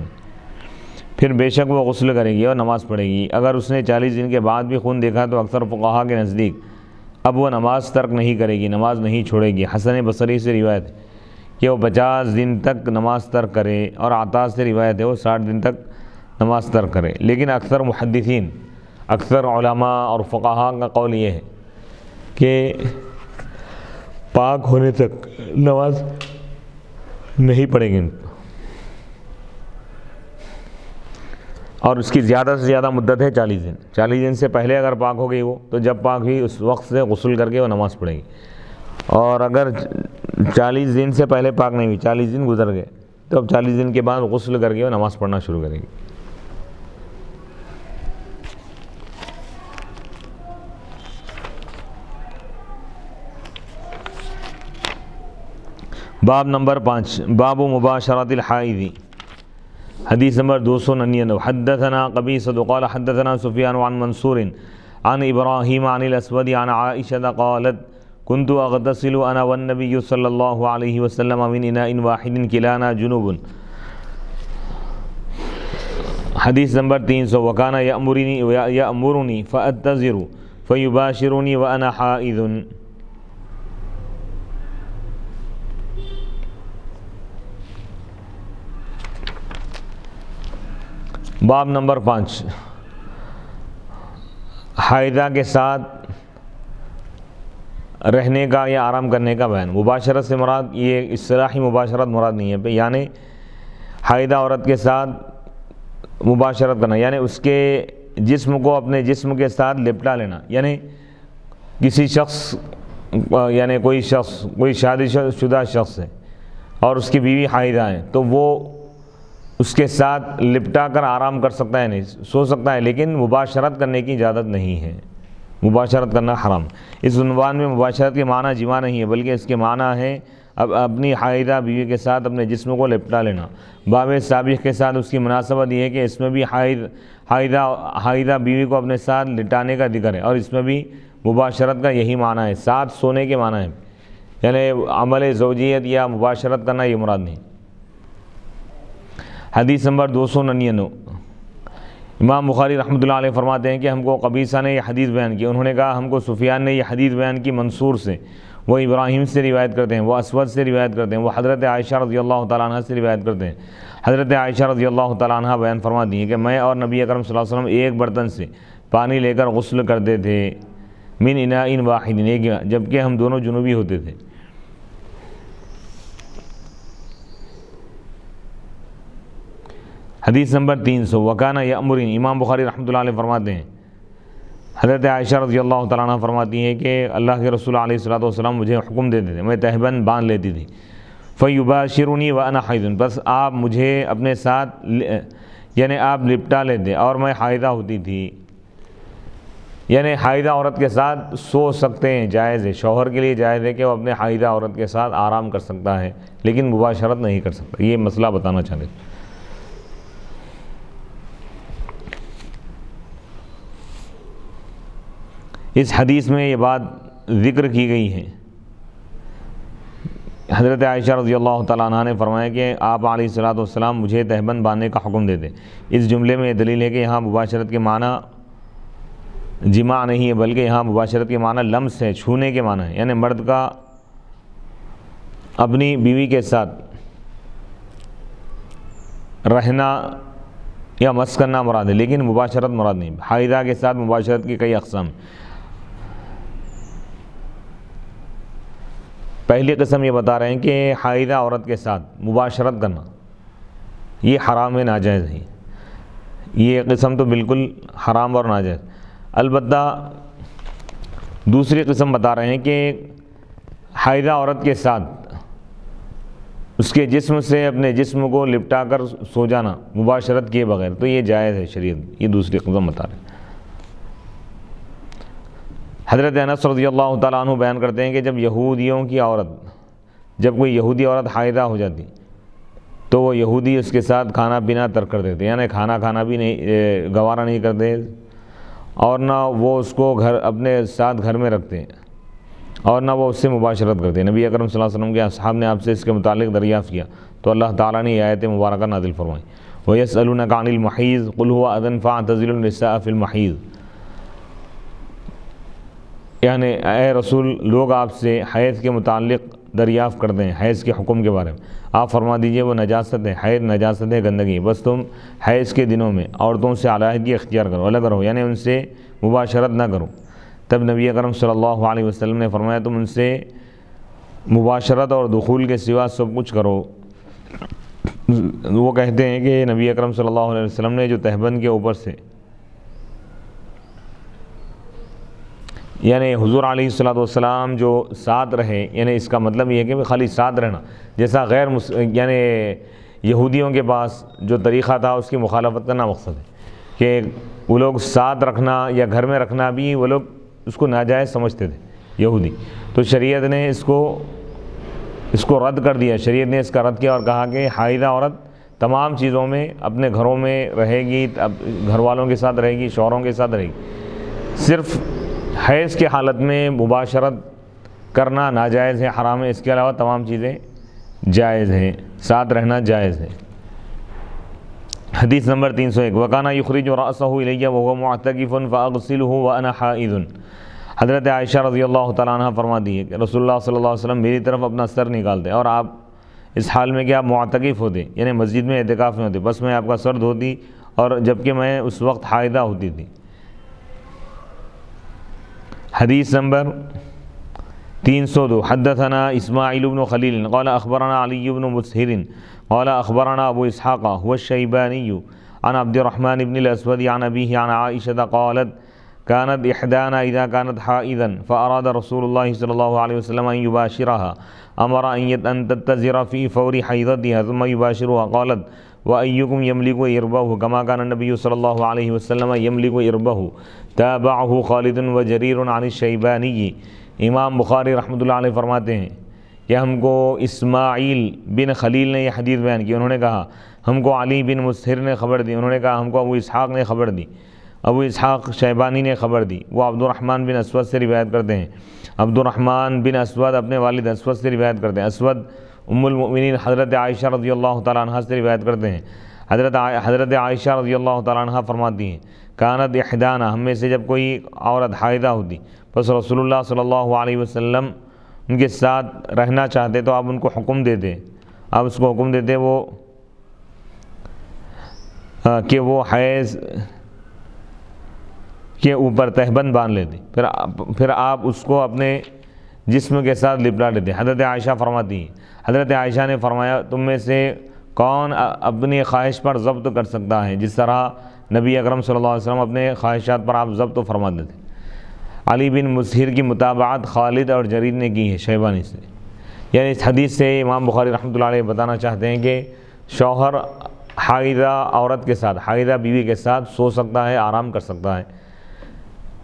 پھر بے شک وہ غسل کرے گی اور نماز پڑھے گی۔ اگر اس نے 40 دن کے بعد بھی خون دیکھا تو اکثر فقہا کے نزدیک اب وہ نماز ترک نہیں کرے گی، نماز نہیں چھوڑے گی۔ حسن بصری سے روایت ہے کہ وہ 50 دن تک نماز ترک کرے، اور عطا سے روایت ہے وہ 60 دن تک نماز ترک کرے۔ لیکن اکثر محدثین، اکثر علماء اور فقہا کا قول یہ ہے کہ پاک ہونے تک نماز نہیں پڑھے گی، اور اس کی زیادہ سے زیادہ مدت ہے 40 دن۔ 40 دن سے پہلے اگر پاک ہو گئی وہ تو جب پاک ہوئی اس وقت سے غسل کر کے وہ نماز پڑھے گی، اور اگر 40 دن سے پہلے پاک نہیں ہوئی، 40 دن گزر گئے تو اب 40 دن کے بعد غسل کر کے وہ نماز پڑھنا شروع کرے گی۔ باب نمبر 5، باب مباشرت الحائض۔ حدیث نمبر 299۔ حدثنا قبیصۃ قال حدثنا سفیان عن منصور عن ابراہیم عن الاسود عن عائشہ قالت كنت اغتسل انا والنبي صلی اللہ علیہ وسلم من اناء واحد كلانا جنوب۔ حدیث نمبر 300۔ وكان يأمرني فأتذر فيباشرني وانا حائض۔ باب نمبر 5، حائضہ کے ساتھ رہنے کا یا آرام کرنے کا بیان۔ مباشرت سے مراد یہ اصطلاحی مباشرت مراد نہیں ہے، یعنی حائضہ عورت کے ساتھ مباشرت کرنا، یعنی اس کے جسم کو اپنے جسم کے ساتھ لپٹا لینا، یعنی کسی شخص یعنی کوئی شادی شدہ شخص ہے اور اس کی بیوی حائضہ ہے تو وہ اس کے ساتھ لپٹا کر آرام کر سکتا ہے، نہیں سو سکتا ہے، لیکن مباشرت کرنے کی اجازت نہیں ہے، مباشرت کرنا حرام۔ اس عنوان میں مباشرت کے معنی جماع نہیں ہے، بلکہ اس کے معنی ہے اب اپنی حائضہ بیوی کے ساتھ اپنے جسم کو لپٹا لینا۔ باب سابق کے ساتھ اس کی مناسبت یہ ہے کہ اس میں بھی حائضہ بیوی کو اپنے ساتھ لٹانے کا ذکر ہے، اور اس میں بھی مباشرت کا یہی معنی ہے، ساتھ سونے کے معنی ہے، یعنی عمل زوجیت یا مباشرت کرنا یہ مراد نہیں۔ حدیث نمبر 299، امام بخاری رحمۃ اللہ علیہ فرماتے ہیں کہ ہم کو قبیصہ نے یہ حدیث بیان کی، انہوں نے کہا ہم کو سفیان نے یہ حدیث بیان کی منصور سے، وہ ابراہیم سے روایت کرتے ہیں، وہ اسود سے روایت کرتے ہیں، وہ حضرت عائشہ رضی اللہ تعالیٰ عنہ سے روایت کرتے ہیں۔ حضرت عائشہ رضی اللہ تعالیٰ عنہ بیان فرماتی ہیں کہ میں اور نبی اکرم صلی اللہ علیہ وسلم ایک برتن سے پانی لے کر غسل کرتے تھے، من اناء واحد، جبکہ ہم دونوں جنوبی ہوتے تھے۔ حدیث نمبر 300، وکانہ یأمرنی، امام بخاری رحمۃ اللہ علیہ فرماتے ہیں حضرت عائشہ رضی اللہ تعالیٰ عنہ فرماتی ہیں کہ اللہ کے رسول علیہ الصلوۃ والسلام مجھے حکم دیتے تھے، میں تہبند باندھ لیتی تھی، فیباشرنی وانا حائض، بس آپ مجھے اپنے ساتھ یعنی آپ لپٹا لیتے اور میں حائضہ ہوتی تھی، یعنی حائضہ عورت کے ساتھ سو سکتے ہیں، جائز ہے، شوہر کے لیے جائز ہے کہ وہ اپنے حائضہ عورت کے ساتھ آرام کر سکتا ہے، لیکن مباشرت نہیں کر سکتا۔ یہ مسئلہ بتانا چاہتے ہیں۔ اس حدیث میں یہ بات ذکر کی گئی ہے، حضرت عائشہ رضی اللہ تعالیٰ عنہ نے فرمایا کہ آپ علیہ الصلوۃ والسلام مجھے تہبند باندھنے کا حکم دیتے۔ اس جملے میں یہ دلیل ہے کہ یہاں مباشرت کے معنی جماع نہیں ہے، بلکہ یہاں مباشرت کے معنی لمس ہے، چھونے کے معنی ہے، یعنی مرد کا اپنی بیوی کے ساتھ رہنا یا مس کرنا مراد ہے، لیکن مباشرت مراد نہیں۔ حائضہ کے ساتھ مباشرت کی کئی اقسام، پہلی قسم یہ بتا رہے ہیں کہ حائضہ عورت کے ساتھ مباشرت کرنا یہ حرام ہے، ناجائز ہے، یہ قسم تو بالکل حرام اور ناجائز۔ البتہ دوسری قسم بتا رہے ہیں کہ حائضہ عورت کے ساتھ اس کے جسم سے اپنے جسم کو لپٹا کر سو جانا مباشرت کیے بغیر، تو یہ جائز ہے شریعت، یہ دوسری قسم بتا رہے ہیں۔ حضرت انس رضی اللہ تعالیٰ عنہ بیان کرتے ہیں کہ جب کوئی یہودی عورت حائضہ ہو جاتی تو وہ یہودی اس کے ساتھ کھانا پینا ترک کر دیتے، یعنی کھانا کھانا بھی نہیں گوارا نہیں کرتے، اور نہ وہ اس کو اپنے ساتھ گھر میں رکھتے ہیں، اور نہ وہ اس سے مباشرت کرتے ہیں۔ نبی اکرم صلی اللہ علیہ وسلم کے اصحاب نے آپ سے اس کے متعلق دریافت کیا تو اللہ تعالیٰ نے یہ آیت مبارکہ نازل فرمائی، وَيَسْأَلُونَكَ عَنِ الْمَحِيضِ قُلْ هُوَ أَذًى فَاعْتَزِلُوا النِّسَاءَ فِي الْمَحِيضِ، یعنی اے رسول لوگ آپ سے حیض کے متعلق دریافت کرتے ہیں، حیض کے حکم کے بارے میں، آپ فرما دیجئے وہ نجاست ہے، حیض نجاست ہے، گندگی، بس تم حیض کے دنوں میں عورتوں سے علیحدگی اختیار کرو، الگ رہو، یعنی ان سے مباشرت نہ کرو۔ تب نبی اکرم صلی اللہ علیہ وسلم نے فرمایا تم ان سے مباشرت اور دخول کے سوا سب کچھ کرو۔ وہ کہتے ہیں کہ نبی اکرم صلی اللہ علیہ وسلم نے جو تہبند کے اوپر سے، یعنی حضور علیہ الصلوۃ والسلام جو ساتھ رہے، یعنی اس کا مطلب یہ ہے کہ خالی ساتھ رہنا، جیسا یعنی یہودیوں کے پاس جو طریقہ تھا اس کی مخالفت کرنا مقصد ہے کہ وہ لوگ ساتھ رکھنا یا گھر میں رکھنا بھی وہ لوگ اس کو ناجائز سمجھتے تھے یہودی، تو شریعت نے اس کو رد کر دیا، شریعت نے اس کا رد کیا اور کہا کہ حائضہ عورت تمام چیزوں میں اپنے گھروں میں رہے گی، گھر والوں کے ساتھ رہے گی، شوہروں کے ساتھ رہے گی، صرف حیض کی حالت میں مباشرت کرنا ناجائز ہے، حرام ہے، اس کے علاوہ تمام چیزیں جائز ہیں، ساتھ رہنا جائز ہے۔ حدیث نمبر 301، وَكَانَ يُخْرِجُ رَأْسَهُ إِلَيَّ وَهُوَ مُعْتَكِفٌ فَأَغْسِلُهُ وَأَنَا حَائِضٌ، حضرت عائشہ رضی اللہ تعالیٰ عنہ فرماتی ہے کہ رسول اللہ صلی اللہ علیہ وسلم میری طرف اپنا سر نکالتے اور آپ اس حال میں کہ آپ معتکف ہوتے، یعنی مسجد میں اعتکاف میں ہوتے، بس میں آپ کا سر دھوتی، اور جبکہ میں اس وقت حائضہ ہوتی تھی۔ حدیث نمبر 302 حدثنا اسماعیل بن خلیل قال اخبرنا علی بن مسہر قال اخبرنا ابو اسحاق هو الشیبانی عن عبد الرحمن بن الاسود عن ابیہ عن عائشہ قالت كانت احدانا اذا كانت حائضا فاراد رسول الله صلى الله عليه وسلم ان يباشرها امر ان تتزر في فور حيضتها ثم يباشرها قالت وايكم يملك اربه كما كان النبي صلى الله عليه وسلم يملك اربه تابعه خالد وجرير عن الشيباني۔ امام بخاری رحمۃ اللہ علیہ فرماتے ہیں کہ ہم کو اسماعیل بن خلیل نے یہ حدیث بیان کی، انہوں نے کہا ہم کو علی بن مسہر نے خبر دی، انہوں نے کہا ہم کو ابو اسحاق نے خبر دی، ابو اسحاق شیبانی نے خبر دی، وہ عبد الرحمن بن اسود سے روایت کرتے ہیں۔ عبد الرحمن بن اسود اپنے والد اسود سے روایت کرتے ہیں۔ اسود ام المؤمنین حضرت عائشہ رضی اللہ تعالیٰ عنہ سے روایت کرتے ہیں۔ حضرت عائشہ رضی اللہ تعالیٰ عنہ فرماتی ہیں کانت احدانا، ہم میں سے جب کوئی عورت حائضہ ہوتی بس رسول اللہ صلی اللہ علیہ وسلم ان کے ساتھ رہنا چاہتے تو آپ ان کو حکم دیتے، آپ اس کو حکم دیتے کہ وہ حیض کے اوپر تہبند باندھ لیتے، پھر آپ اس کو اپنے جسم کے ساتھ لپٹا لیتے۔ حضرت عائشہ فرماتی ہیں حضرت عائشہ نے فرمایا تم میں سے کون اپنی خواہش پر ضبط کر سکتا ہے جس طرح نبی اکرم صلی اللہ علیہ وسلم اپنے خواہشات پر آپ ضبط فرماتے تھے۔ علی بن مسہر کی متابعت خالد اور جریر نے کی ہے شیبانی سے، یعنی اس حدیث سے امام بخاری رحمۃ اللہ علیہ بتانا چاہتے ہیں کہ شوہر حائضہ عورت کے ساتھ، حائضہ بیوی کے ساتھ سو سکتا ہے، آرام کر سکتا ہے،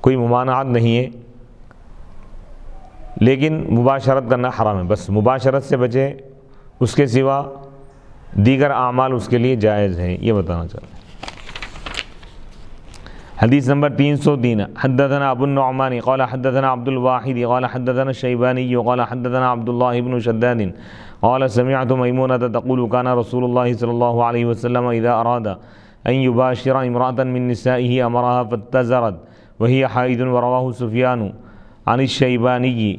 کوئی ممانعت نہیں ہے، لیکن مباشرت کرنا حرام ہے، بس مباشرت سے بچے، اس کے سوا دیگر اعمال اس کے لیے جائز ہیں، یہ بتانا چاہتے ہیں۔ حدیث نمبر 303 حدثنا ابو النعمان قال حدثنا عبد الواحد قال حدثنا الشيباني قال حدثنا عبد الله بن شداد قال سمعت ميمونة تقول كان رسول الله صلى الله عليه وسلم إذا أراد أن يباشر امرأة من نسائه أمرها فاتزرت وهي حائض ورواه سفيان عن الشيباني۔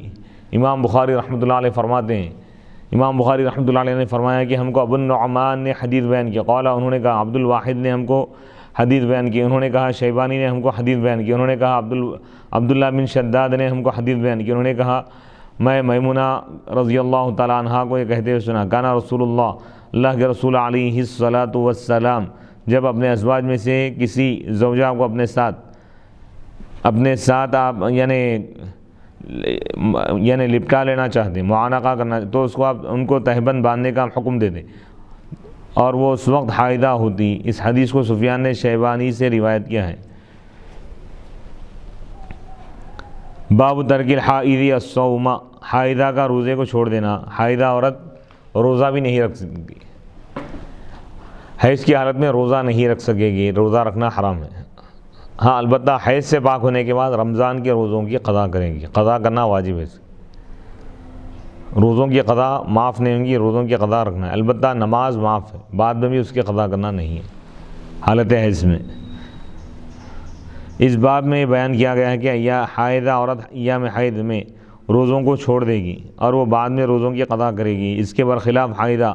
امام بخاری رحمۃ اللہ علیہ فرماتے ہیں، امام بخاری رحمۃ اللہ علیہ نے فرمایا کہ ہم کو ابو النعمان نے حدیث بیان کی، قال انہوں نے کہا عبد الواحد نے ہم کو حدیث بیان کی، انہوں نے کہا شیبانی نے ہم کو حدیث بیان کی، انہوں نے کہا عبداللہ بن شداد نے ہم کو حدیث بیان کی، انہوں نے کہا میں میمونہ رضی اللہ تعالیٰ عنہ کو یہ کہتے ہوئے سنا کانا رسول اللہ کے رسول علیہ الصلاۃ والسلام جب اپنے ازواج میں سے کسی زوجہ کو اپنے ساتھ آپ یعنی لپٹا لینا چاہتے، معانقہ کرنا، تو اس کو آپ ان کو تہبند باندھنے کا حکم دیتے اور وہ اس وقت حائضہ ہوتی۔ اس حدیث کو سفیان نے شیبانی سے روایت کیا ہے۔ باب ترک الحائض الصوم، حائضہ کا روزے کو چھوڑ دینا، حائضہ عورت روزہ بھی نہیں رکھ سکتی، حیض کی حالت میں روزہ نہیں رکھ سکے گی، روزہ رکھنا حرام ہے۔ ہاں البتہ حیض سے پاک ہونے کے بعد رمضان کے روزوں کی قضا کریں گی، قضا کرنا واجب ہے، روزوں کی قضا معاف نہیں ہوں گی، روزوں کی قضا رکھنا ہے، البتہ نماز معاف ہے، بعد میں بھی اس کی قضا کرنا نہیں ہے حالت حیض میں۔ اس باب میں بیان کیا گیا ہے کہ حائضہ عورت ایام حیض میں روزوں کو چھوڑ دے گی اور وہ بعد میں روزوں کی قضا کرے گی، اس کے برخلاف حائضہ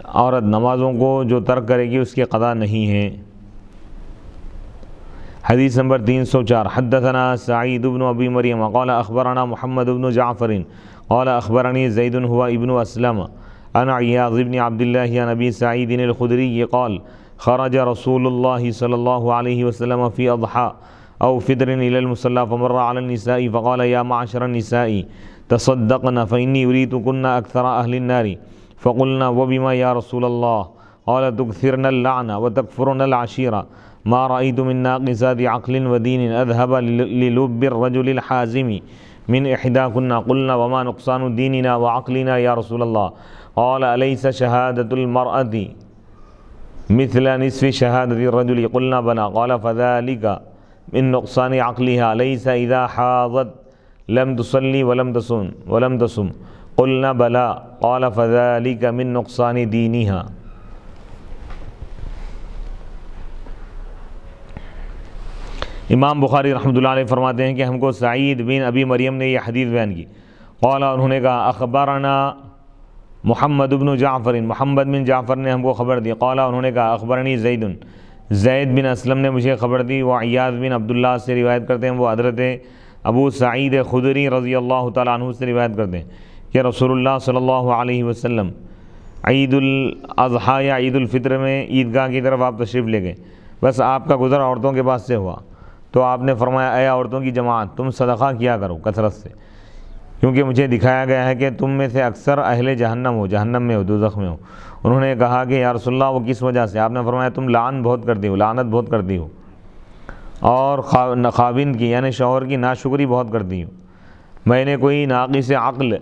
عورت نمازوں کو جو ترک کرے گی اس کی قضا نہیں ہے۔ حدیث نمبر 304 حدثنا سعید بن ابی مریم قال اخبرنا محمد بن جعفر قال اخبرني زید هو ابن اسلم عن عیاض بن عبد الله عن ابی سعید الخدری قال خرج رسول الله صلی اللہ علیہ وسلم في اضحى او فطر الى المصلى فمر على النساء فقال يا معشر النساء تصدقن فاني اريدكن اكثر اهل النار فقلنا وبما يا رسول الله قال تكثرن اللعنه وتكفرن العشيره ما رأيت من ناقصات عقل ودين اذهب للب الرجل الحازم من احداكن قلنا وما نقصان ديننا وعقلنا يا رسول الله قال أليس شهادة المرأة مثل نصف شهادة الرجل قلنا بلى قال فذلك من نقصان عقلها ليس إذا حاضت لم تصلي ولم تصم قلنا بلى قال فذلك من نقصان دينها۔ امام بخاری رحمۃ اللہ علیہ فرماتے ہیں کہ ہم کو سعید بن ابی مریم نے یہ حدیث بیان کی، قال انہوں نے کہا اخبرنا محمد بن جعفر، محمد بن جعفر نے ہم کو خبر دی، قال انہوں نے کہا اخبرنی زید بن اسلم نے مجھے خبر دی، وہ عیاض بن عبداللہ سے روایت کرتے ہیں، وہ حضرت ابو سعید خدری رضی اللہ تعالیٰ عنہ سے روایت کرتے ہیں کہ رسول اللہ صلی اللہ علیہ وسلم عید الاضحیٰ یا عید الفطر میں عیدگاہ کی طرف آپ تشریف لے گئے، بس آپ کا گزر عورتوں کے پاس سے ہوا تو آپ نے فرمایا اے عورتوں کی جماعت، تم صدقہ کیا کرو کثرت سے، کیونکہ مجھے دکھایا گیا ہے کہ تم میں سے اکثر اہل جہنم میں ہو، دوزخ میں ہو۔ انہوں نے کہا کہ یا رسول اللہ وہ کس وجہ سے؟ آپ نے فرمایا تم لعنت بہت کرتی ہو اور خاوند کی یعنی شوہر کی ناشکری بہت کرتی ہو۔ میں نے کوئی ناقص عقل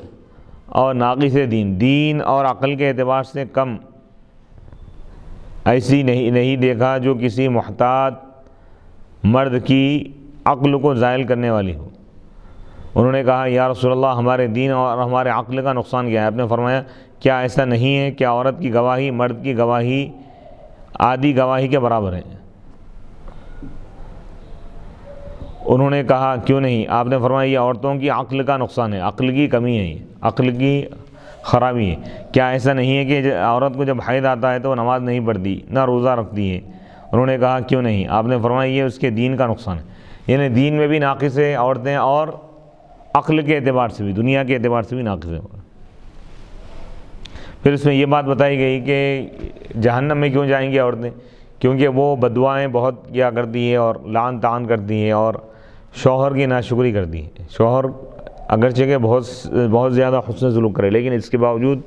اور ناقص دین اور عقل کے اعتبار سے کم ایسی نہیں دیکھا جو کسی محتاط مرد کی عقل کو زائل کرنے والی ہو۔ انہوں نے کہا یا رسول اللہ ہمارے دین اور ہمارے عقل کا نقصان کیا ہے؟ آپ نے فرمایا کیا ایسا نہیں ہے کہ عورت کی گواہی مرد کی گواہی آدھی گواہی کے برابر ہے؟ انہوں نے کہا کیوں نہیں؟ آپ نے فرمایا یہ عورتوں کی عقل کا نقصان ہے، عقل کی کمی ہے، یہ عقل کی خرابی ہے۔ کیا ایسا نہیں ہے کہ عورت کو جب حیض آتا ہے تو وہ نماز نہیں پڑھتی نہ روزہ رکھتی ہے؟ انہوں نے کہا کیوں نہیں؟ آپ نے فرمایا یہ اس کے دین کا نقصان ہے، یعنی دین میں بھی ناقص ہے عورتیں اور عقل کے اعتبار سے بھی، دنیا کے اعتبار سے بھی ناقص ہے۔ پھر اس میں یہ بات بتائی گئی کہ جہنم میں کیوں جائیں گی عورتیں؟ کیونکہ وہ بددعائیں بہت کیا کرتی ہے اور لعن طعن کرتی ہے اور شوہر کی ناشکری کرتی ہے۔ شوہر اگرچہ کہ بہت زیادہ حسن سلوک کرے لیکن اس کے باوجود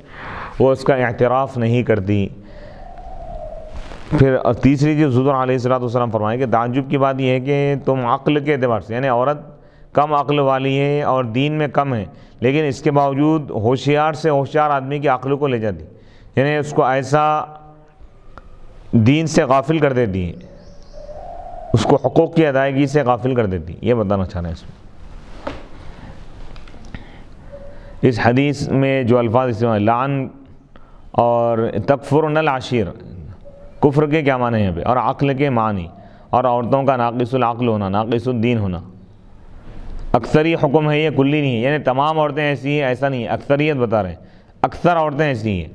وہ اس کا اعتراف نہیں کرتی۔ پھر تیسری چیز حضور علیہ السلام فرمائے کہ تعجب کی بات یہ ہے کہ تم عقل کے اعتبار سے یعنی عورت کم عقل والی ہے اور دین میں کم ہے، لیکن اس کے باوجود ہوشیار سے ہوشیار آدمی کی عقل کو لے جاتی، یعنی اس کو ایسا دین سے غافل کر دیتی ہے، اس کو حقوق کی ادائیگی سے غافل کر دیتی۔ یہ بتانا چاہ رہے ہیں اس حدیث میں جو الفاظ استعمال لعن اور تکفرن العشیر، کفر کے کیا معنی ہیں یہاں پہ، اور عقل کے معنی، اور عورتوں کا ناقص العقل ہونا، ناقص الدین ہونا۔ اکثری حکم ہے، یہ کلی نہیں ہے، یعنی تمام عورتیں ایسی ہیں ایسا نہیں ہے، اکثریت بتا رہے ہیں، اکثر عورتیں ایسی ہیں۔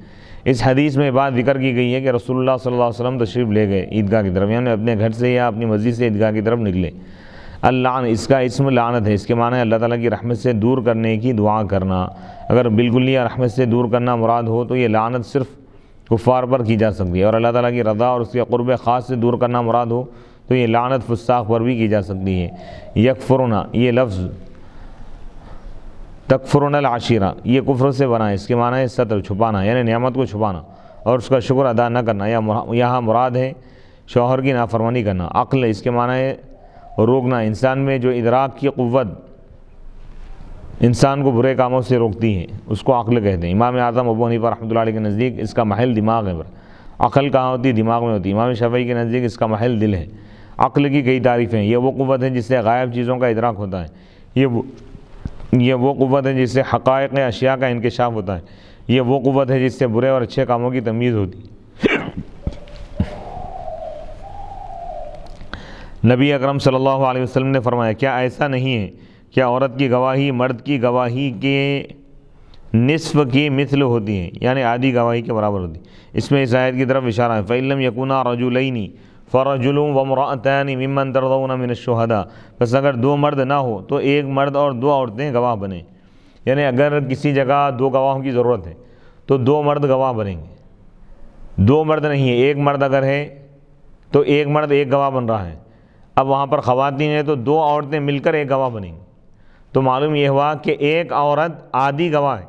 اس حدیث میں بات ذکر کی گئی ہے کہ رسول اللہ صلی اللہ علیہ وسلم تشریف لے گئے عیدگاہ کی طرف، یعنی اپنے گھر سے یا اپنی مسجد سے عیدگاہ کی طرف نکلے۔ اللعن اس کا اسم لعنت ہے، اس کے معنی ہے اللہ تعالیٰ کی رحمت سے دور کرنے کی دعا کرنا۔ اگر بالکل یہ رحمت سے دور کرنا مراد ہو تو یہ لعنت صرف کفار پر کی جا سکتی ہے، اور اللہ تعالیٰ کی رضا اور اس کے قرب خاص سے دور کرنا مراد ہو تو یہ لعنت فساق پر بھی کی جا سکتی ہے۔ یکفرنا یہ لفظ تکفرن العشیرہ یہ کفر سے بنا ہے، اس کے معنی ہے ستر چھپانا، یعنی نعمت کو چھپانا اور اس کا شکر ادا نہ کرنا، یہاں مراد ہے شوہر کی نافرمانی کرنا۔ عقل اس کے معنی ہے روکنا، انسان میں جو ادراک کی قوت انسان کو برے کاموں سے روکتی ہے اس کو عقل کہتے ہیں۔ امام اعظم ابو حنیفہ رحمۃ اللہ علیہ کے نزدیک اس کا محل دماغ ہے، عقل کہاں ہوتی ہے؟ دماغ میں ہوتی ہے۔ امام شافعی کے نزدیک اس کا محل دل ہے۔ عقل کی کئی تعریفیں، یہ وہ قوت ہے جس سے غائب چیزوں کا ادراک ہوتا ہے، یہ وہ قوت ہے جس سے حقائق اشیاء کا انکشاف ہوتا ہے، یہ وہ قوت ہے جس سے برے اور اچھے کاموں کی تمیز ہوتی ہے۔ نبی اکرم صلی اللہ علیہ وسلم نے فرمایا کیا ایسا نہیں ہے کہ عورت کی گواہی مرد کی گواہی کے نصف کی مثل ہوتی ہے، یعنی آدھی گواہی کے برابر ہوتی ہے۔ اس میں اس آیت کی طرف اشارہ ہے فَإِن لَمْ يَكُونَا رَجُلَيْنِ فَرَجُلٌ وَامْرَأَتَانِ مِمَّنْ تَرْضَوْنَ مِنَ الشُّهَدَاءِ، بس اگر دو مرد نہ ہو تو ایک مرد اور دو عورتیں گواہ بنیں، یعنی اگر کسی جگہ دو گواہوں کی ضرورت ہے تو دو مرد گواہ بنیں گے، دو مرد نہیں ہے، ایک مرد اگر ہے تو ایک مرد ایک گواہ بن رہا ہے۔ اب وہاں پر خواتین ہیں تو دو عورتیں مل کر ایک گواہ بنیں گی، تو معلوم یہ ہوا کہ ایک عورت آدھی گواہ ہے،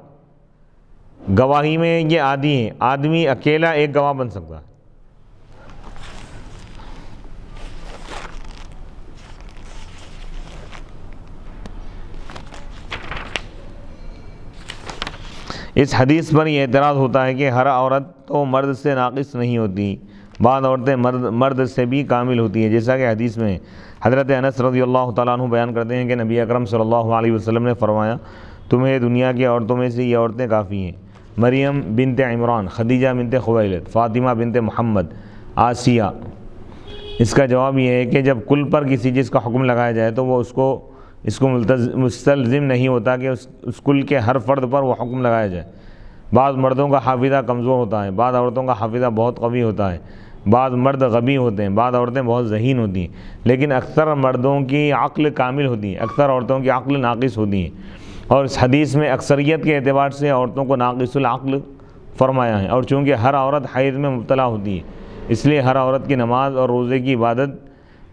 گواہی میں یہ آدھی ہے، آدمی اکیلا ایک گواہ بن سکتا ہے۔ اس حدیث پر یہ اعتراض ہوتا ہے کہ ہر عورت تو مرد سے ناقص نہیں ہوتی، بعض عورتیں مرد سے بھی کامل ہوتی ہیں، جیسا کہ حدیث میں حضرت انس رضی اللہ تعالیٰ عنہ بیان کرتے ہیں کہ نبی اکرم صلی اللہ علیہ وسلم نے فرمایا تمہیں دنیا کی عورتوں میں سے یہ عورتیں کافی ہیں، مریم بنت عمران، خدیجہ بنت خویلد، فاطمہ بنت محمد، آسیہ۔ اس کا جواب یہ ہے کہ جب کل پر کسی چیز کا حکم لگایا جائے تو وہ اس کو مستلزم نہیں ہوتا کہ اس کل کے ہر فرد پر وہ حکم لگایا جائے۔ بعض مردوں کا حافظہ کمزور ہوتا ہے، بعض عورتوں کا حافظہ بہت قوی ہوتا ہے، بعض مرد غبی ہوتے ہیں، بعض عورتیں بہت ذہین ہوتی ہیں، لیکن اکثر مردوں کی عقل کامل ہوتی ہے، اکثر عورتوں کی عقل ناقص ہوتی ہیں، اور اس حدیث میں اکثریت کے اعتبار سے عورتوں کو ناقص العقل فرمایا ہے۔ اور چونکہ ہر عورت حیض میں مبتلا ہوتی ہے، اس لیے ہر عورت کی نماز اور روزے کی عبادت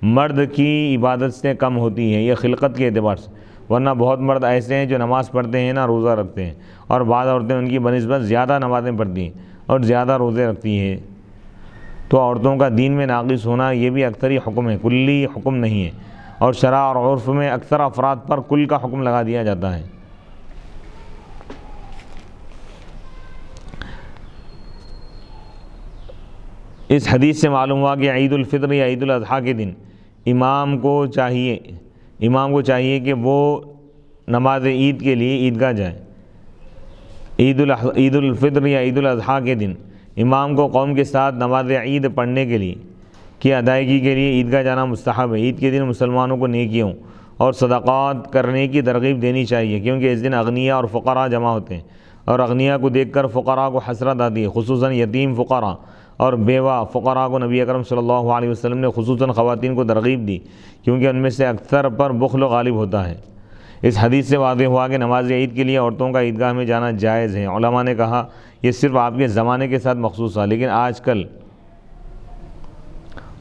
مرد کی عبادت سے کم ہوتی ہے، یہ خلقت کے اعتبار سے، ورنہ بہت مرد ایسے ہیں جو نماز پڑھتے ہیں، نہ روزہ رکھتے ہیں، اور بعض عورتیں ان کی بنسبت زیادہ نمازیں پڑھتی ہیں اور زیادہ روزے رکھتی ہیں۔ تو عورتوں کا دین میں ناقص ہونا یہ بھی اکثری حکم ہے، کلی حکم نہیں ہے، اور شرع اور عرف میں اکثر افراد پر کل کا حکم لگا دیا جاتا ہے۔ اس حدیث سے معلوم ہوا کہ عید الفطر یا عید الاضحیٰ کے دن امام کو چاہیے کہ وہ نماز عید کے لیے عیدگاہ جائے۔ عید الفطر یا عید الاضحیٰ کے دن امام کو قوم کے ساتھ نماز عید پڑھنے کے لیے کی ادائیگی کے لیے عیدگاہ جانا مستحب ہے۔ عید کے دن مسلمانوں کو نیکیوں اور صدقات کرنے کی ترغیب دینی چاہیے، کیونکہ اس دن اغنیاء اور فقراء جمع ہوتے ہیں، اور اغنیاء کو دیکھ کر فقراء کو حسرت آتی ہے، خصوصاً یتیم فقراء اور بیوہ فقراء کو نبی اکرم صلی اللہ علیہ وسلم نے خصوصاً خواتین کو ترغیب دی، کیونکہ ان میں سے اکثر پر بخل غالب ہوتا ہے۔ اس حدیث سے واضح ہوا کہ نماز عید کے لیے عورتوں کا عیدگاہ میں جانا جائز ہے۔ علماء نے کہا یہ صرف آپ کے زمانے کے ساتھ مخصوص تھا، لیکن آج کل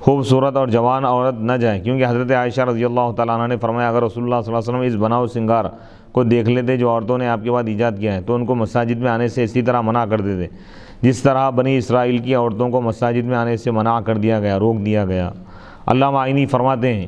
خوبصورت اور جوان عورت نہ جائے، کیونکہ حضرت عائشہ رضی اللہ تعالیٰ عنہ نے فرمایا اگر رسول اللہ صلی اللہ علیہ وسلم اس بناؤ سنگار کو دیکھ لیتے جو عورتوں نے آپ کے بعد ایجاد کیا ہے تو ان کو مساجد میں آنے سے اسی طرح منع کر دیتے جس طرح بنی اسرائیل کی عورتوں کو مساجد میں آنے سے منع کر دیا گیا، روک دیا گیا۔ علامہ عینی فرماتے ہیں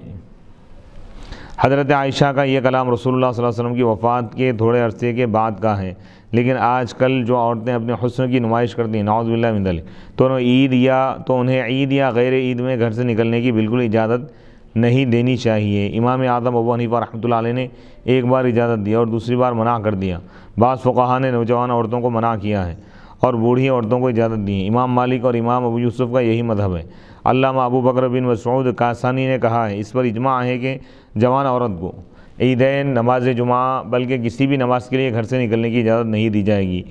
حضرت عائشہ کا یہ کلام رسول اللہ صلی اللہ علیہ وسلم کی وفات کے تھوڑے عرصے کے بعد کا ہے، لیکن آج کل جو عورتیں اپنے حسن کی نمائش کرتی ہیں نعوذ باللہ من ذلک، تو انہیں عید یا غیر عید میں گھر سے نکلنے کی بالکل اجازت نہیں دینی چاہیے۔ امام اعظم ابو حنیفہ رحمۃ اللہ علیہ نے ایک بار اجازت دی اور دوسری بار منع کر دیا۔ بعض فقہا نے نوجوان عورتوں کو منع کیا ہے اور بوڑھی عورتوں کو اجازت دی ہے۔ امام مالک اور امام ابو یوسف کا یہی مذہب ہے۔ علامہ ابو بکر بن مسعود کاسانی نے کہا ہے اس پر اجماع ہے کہ جوان عورت کو عیدین، نماز جمعہ بلکہ کسی بھی نماز کے لیے گھر سے نکلنے کی اجازت نہیں دی جائے گی،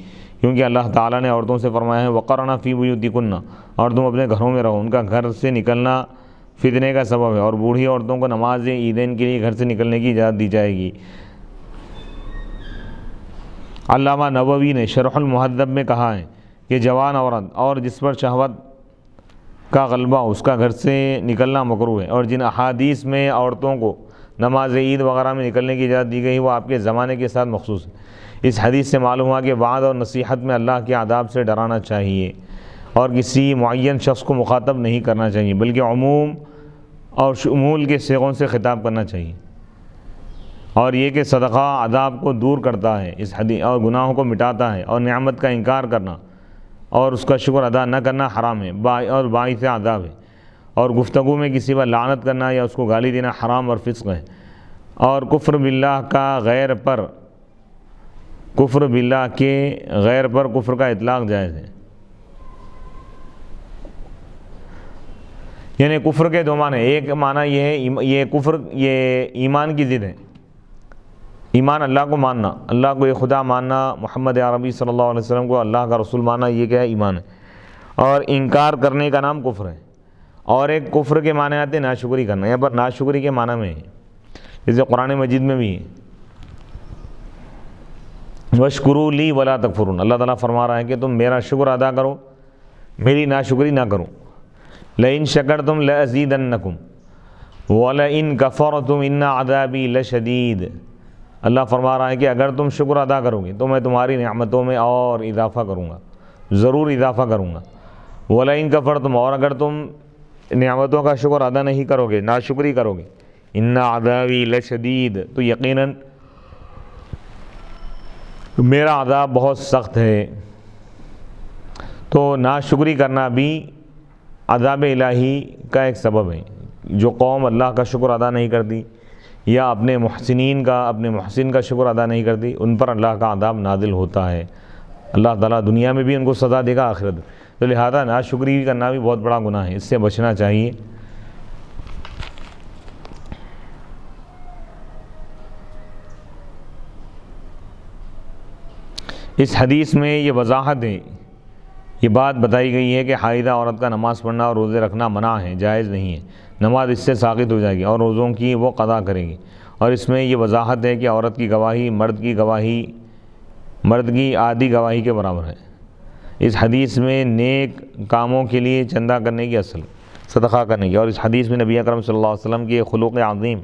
کیونکہ اللہ تعالیٰ نے عورتوں سے فرمایا ہے وقرن فی بیوتکن، اور تم اپنے گھروں میں رہو۔ ان کا گھر سے نکلنا فتنے کا سبب ہے، اور بوڑھی عورتوں کو نماز عیدین کے لیے گھر سے نکلنے کی اجازت دی جائے گی۔ علامہ نووی نے شرح المہذب میں کہا ہے کہ جوان عورت اور جس پر شہوت کا غلبہ اس کا گھر سے نکلنا مکروہ ہے، اور جن احادیث میں عورتوں کو نماز عید وغیرہ میں نکلنے کی اجازت دی گئی وہ آپ کے زمانے کے ساتھ مخصوص ہے۔ اس حدیث سے معلوم ہوا کہ وعظ اور نصیحت میں اللہ کے عذاب سے ڈرانا چاہیے اور کسی معین شخص کو مخاطب نہیں کرنا چاہیے، بلکہ عموم اور شمول کے صیغوں سے خطاب کرنا چاہیے، اور یہ کہ صدقہ عذاب کو دور کرتا ہے اس حدیث اور گناہوں کو مٹاتا ہے، اور نعمت کا انکار کرنا اور اس کا شکر ادا نہ کرنا حرام ہے اور باعث عذاب ہے، اور گفتگو میں کسی پر لعنت کرنا یا اس کو گالی دینا حرام اور فسق ہے، اور کفر باللہ کے غیر پر کفر کا اطلاق جائز ہے۔ یعنی کفر کے دو معنی، ایک معنی یہ ہے یہ کفر یہ ایمان کی ضد ہے، ایمان اللہ کو ماننا، اللہ کو ایک خدا ماننا، محمد عربی صلی اللہ علیہ وسلم کو اللہ کا رسول ماننا، یہ کیا ہے ایمان ہے، اور انکار کرنے کا نام کفر ہے۔ اور ایک کفر کے معنی آتے ہیں ناشکری کرنا، یہاں پر ناشکری کے معنی میں ہے، جیسے قرآن مجید میں بھی ہے وَاشْكُرُوا لِي وَلَا تَكْفُرُونَ، اللہ تعالیٰ فرما رہا ہے کہ تم میرا شکر ادا کرو، میری ناشکری نہ کرو۔ لَئِن شَكَرْتُمْ لَأَزِيدَنَّكُمْ وَلَئِن كَفَرْتُمْ إِنَّ عَذَابِي لَشَدِيدٌ، اللہ فرما رہا ہے کہ اگر تم شکر ادا کرو گے تو میں تمہاری نعمتوں میں اور اضافہ کروں گا، ضرور اضافہ کروں گا۔ وَلَئِن كَفَرْتُمْ، اور اگر تم نعمتوں کا شکر ادا نہیں کرو گے، ناشکری کرو گے، إِنَّ عَذَابِي لَشَدِيدٌ، تو یقیناً میرا عذاب بہت سخت ہے۔ تو ناشکری کرنا بھی عذاب الہی کا ایک سبب ہے۔ جو قوم اللہ کا شکر ادا نہیں کرتی یا اپنے محسن کا شکر ادا نہیں کرتی، ان پر اللہ کا عذاب نازل ہوتا ہے۔ اللہ تعالیٰ دنیا میں بھی ان کو سزا دے گا، آخرت میں۔ تو لہذا ناشکری کرنا بھی بہت بڑا گناہ ہے، اس سے بچنا چاہیے۔ اس حدیث میں یہ وضاحت ہے یہ بات بتائی گئی ہے کہ حائضہ عورت کا نماز پڑھنا اور روزے رکھنا منع ہے، جائز نہیں ہے، نماز اس سے ساقط ہو جائے گی اور روزوں کی وہ قضا کرے گی۔ اور اس میں یہ وضاحت ہے کہ عورت کی گواہی مرد کی آدھی گواہی کے برابر ہے۔ اس حدیث میں نیک کاموں کے لیے چندہ کرنے کی اصل، صدقہ کرنے کی، اور اس حدیث میں نبی اکرم صلی اللہ علیہ وسلم کی خلوق عظیم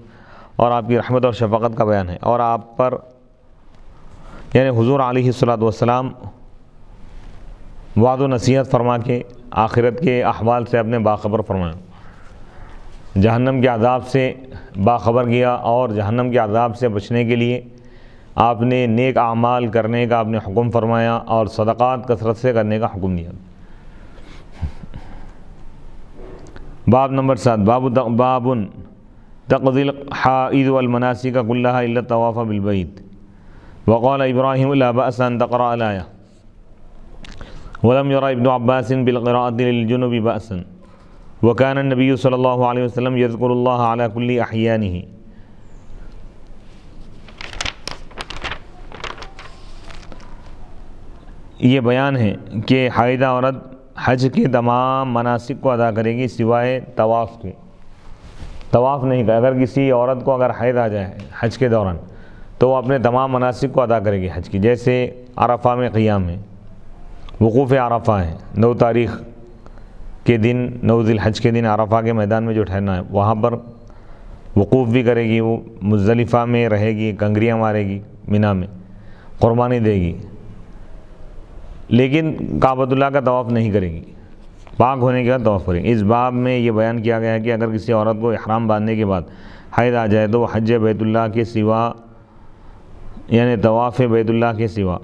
اور آپ کی رحمت اور شفقت کا بیان ہے، اور آپ پر یعنی حضور علیہ الصلوۃ والسلام وعد و نصیحت فرما کے آخرت کے احوال سے اپنے باخبر فرمایا، جہنم کے عذاب سے باخبر کیا، اور جہنم کے عذاب سے بچنے کے لیے آپ نے نیک اعمال کرنے کا اپنے حکم فرمایا اور صدقات کثرت سے کرنے کا حکم دیا۔ باب نمبر 7، باب تقضی الحائض والمناسک كلها الا الطواف بالبيت، وقال ابراہیم لا بأس ان تقرأ الآیہ، ولم ير ابن عباس بالقراءة للجنب بأسا، وكان النبي صلی اللہ علیہ وسلم يذكر الله على كل احیانه۔ یہ بیان ہے کہ حائضہ عورت حج کے تمام مناسک کو ادا کرے گی سوائے طواف کے۔ طواف نہیں کرے، اگر کسی عورت کو اگر حیض آ جائے حج کے دوران تو وہ اپنے تمام مناسک کو ادا کرے گی حج کی، جیسے عرفہ میں قیام ہے، وقوف عرفہ ہے، 9 تاریخ کے دن 9 ذی الحج کے دن عرفہ کے میدان میں جو ٹھہرنا ہے وہاں پر وقوف بھی کرے گی، وہ مزدلفہ میں رہے گی، کنگریاں مارے گی، مینا میں قربانی دے گی، لیکن کعبۃ اللہ کا طواف نہیں کرے گی، پاک ہونے کے بعد طواف کرے گی۔ اس باب میں یہ بیان کیا گیا ہے کہ اگر کسی عورت کو احرام باندھنے کے بعد حیض آ جائے تو وہ حج بیت اللہ کے سوا یعنی طواف بیت اللہ کے سوا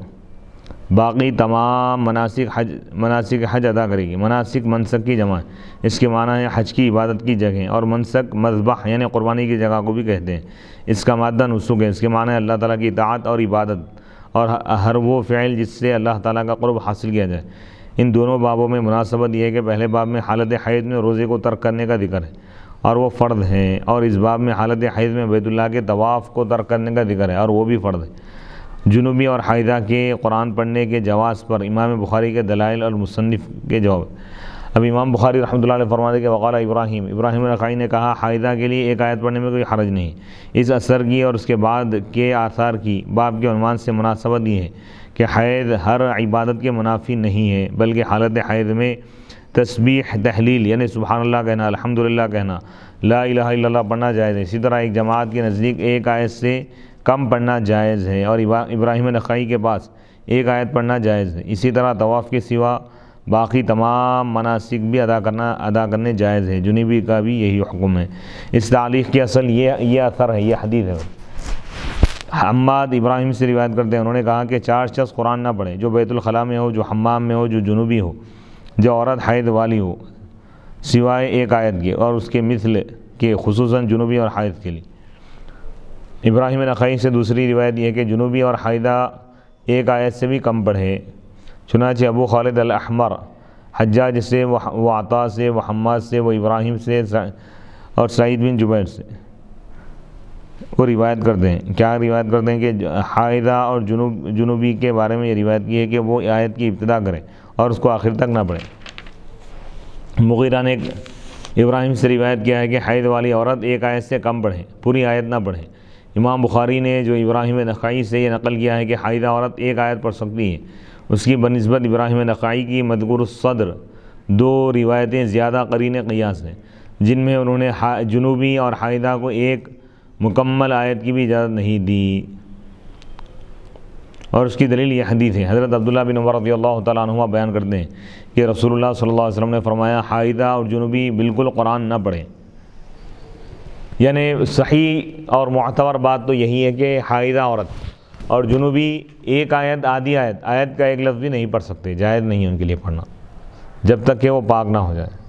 باقی تمام مناسک حج ادا کرے گی۔ مناسک منسک کی جمع ہے، اس کے معنی ہے حج کی عبادت کی جگہیں، اور منسک مذبح یعنی قربانی کی جگہ کو بھی کہتے ہیں، اس کا مادہ نسک ہے، اس کے معنی ہے اللہ تعالیٰ کی اطاعت اور عبادت اور ہر وہ فعل جس سے اللہ تعالیٰ کا قرب حاصل کیا جائے۔ ان دونوں بابوں میں مناسبت یہ ہے کہ پہلے باب میں حالت حیض میں روزے کو ترک کرنے کا ذکر ہے اور وہ فرض ہیں، اور اس باب میں حالت حیض میں بیت اللہ کے طواف کو ترک کرنے کا ذکر ہے اور وہ بھی فرض ہے۔ جنوبی اور حائضہ کے قرآن پڑھنے کے جواز پر امام بخاری کے دلائل اور مصنف کے جواب۔ اب امام بخاری رحمۃ اللہ علیہ فرماتے ہیں کہ وقال ابراہیم نخعی نے کہا حائضہ کے لیے ایک آیت پڑھنے میں کوئی حرج نہیں۔ اس اثر کی اور اس کے بعد کے آثار کی باب کے عنوان سے مناسبت یہ ہے کہ حیض ہر عبادت کے منافی نہیں ہے، بلکہ حالت حیض میں تسبیح تحلیل یعنی سبحان اللہ کہنا، الحمدللہ کہنا، لا الہ الا اللہ پڑھنا جائز ہے۔ اسی طرح ایک جماعت کے نزدیک ایک آیت سے کم پڑھنا جائز ہے، اور ابراہیم نخعی کے پاس ایک آیت پڑھنا جائز ہے۔ اسی طرح طواف کے سوا باقی تمام مناسک بھی ادا کرنے جائز ہے۔ جنوبی کا بھی یہی حکم ہے۔ اس تعلیق کی اصل یہ اثر ہے، یہ حدیث ہے۔ حماد ابراہیم سے روایت کرتے ہیں، انہوں نے کہا کہ 4 شخص قرآن نہ پڑھے، جو بیت الخلاء میں ہو، جو حمام میں ہو، جو جنوبی ہو، جو عورت حیض والی ہو، سوائے ایک آیت کے اور اس کے مثل کے، خصوصاً جنوبی اور حیض کے لیے۔ ابراہیم نخعی سے دوسری روایت یہ ہے کہ جنوبی اور حائضہ ایک آیت سے بھی کم پڑھے۔ چنانچہ ابو خالد الاحمر حجاج سے، وہ عطا سے، وہ حماد سے، وہ ابراہیم سے اور سعید بن جبیر سے وہ روایت کرتے ہیں۔ کیا روایت کرتے ہیں کہ حائضہ اور جنوبی کے بارے میں یہ روایت کی ہے کہ وہ آیت کی ابتدا کریں اور اس کو آخر تک نہ پڑھیں۔ مغیرہ نے ابراہیم سے روایت کیا ہے کہ حیض والی عورت ایک آیت سے کم پڑھیں، پوری آیت نہ پڑھیں۔ امام بخاری نے جو ابراہیم نخعی سے یہ نقل کیا ہے کہ حائضہ عورت ایک آیت پڑھ سکتی ہے، اس کی بنسبت ابراہیم نخعی کی مذکور الصدر 2 روایتیں زیادہ قرین قیاس ہیں، جن میں انہوں نے جنوبی اور حائضہ کو ایک مکمل آیت کی بھی اجازت نہیں دی، اور اس کی دلیل یہ حدیث ہے۔ حضرت عبداللہ بن عمر رضی اللہ تعالیٰ عنہما بیان کرتے ہیں کہ رسول اللہ صلی اللہ علیہ وسلم نے فرمایا حائضہ اور جنوبی بالکل قرآن نہ پڑھیں۔ یعنی صحیح اور معتبر بات تو یہی ہے کہ حائضہ عورت اور جنوبی ایک آیت، آدھی آیت کا ایک لفظ بھی نہیں پڑھ سکتے، جائز نہیں ہے ان کے لیے پڑھنا جب تک کہ وہ پاک نہ ہو جائے۔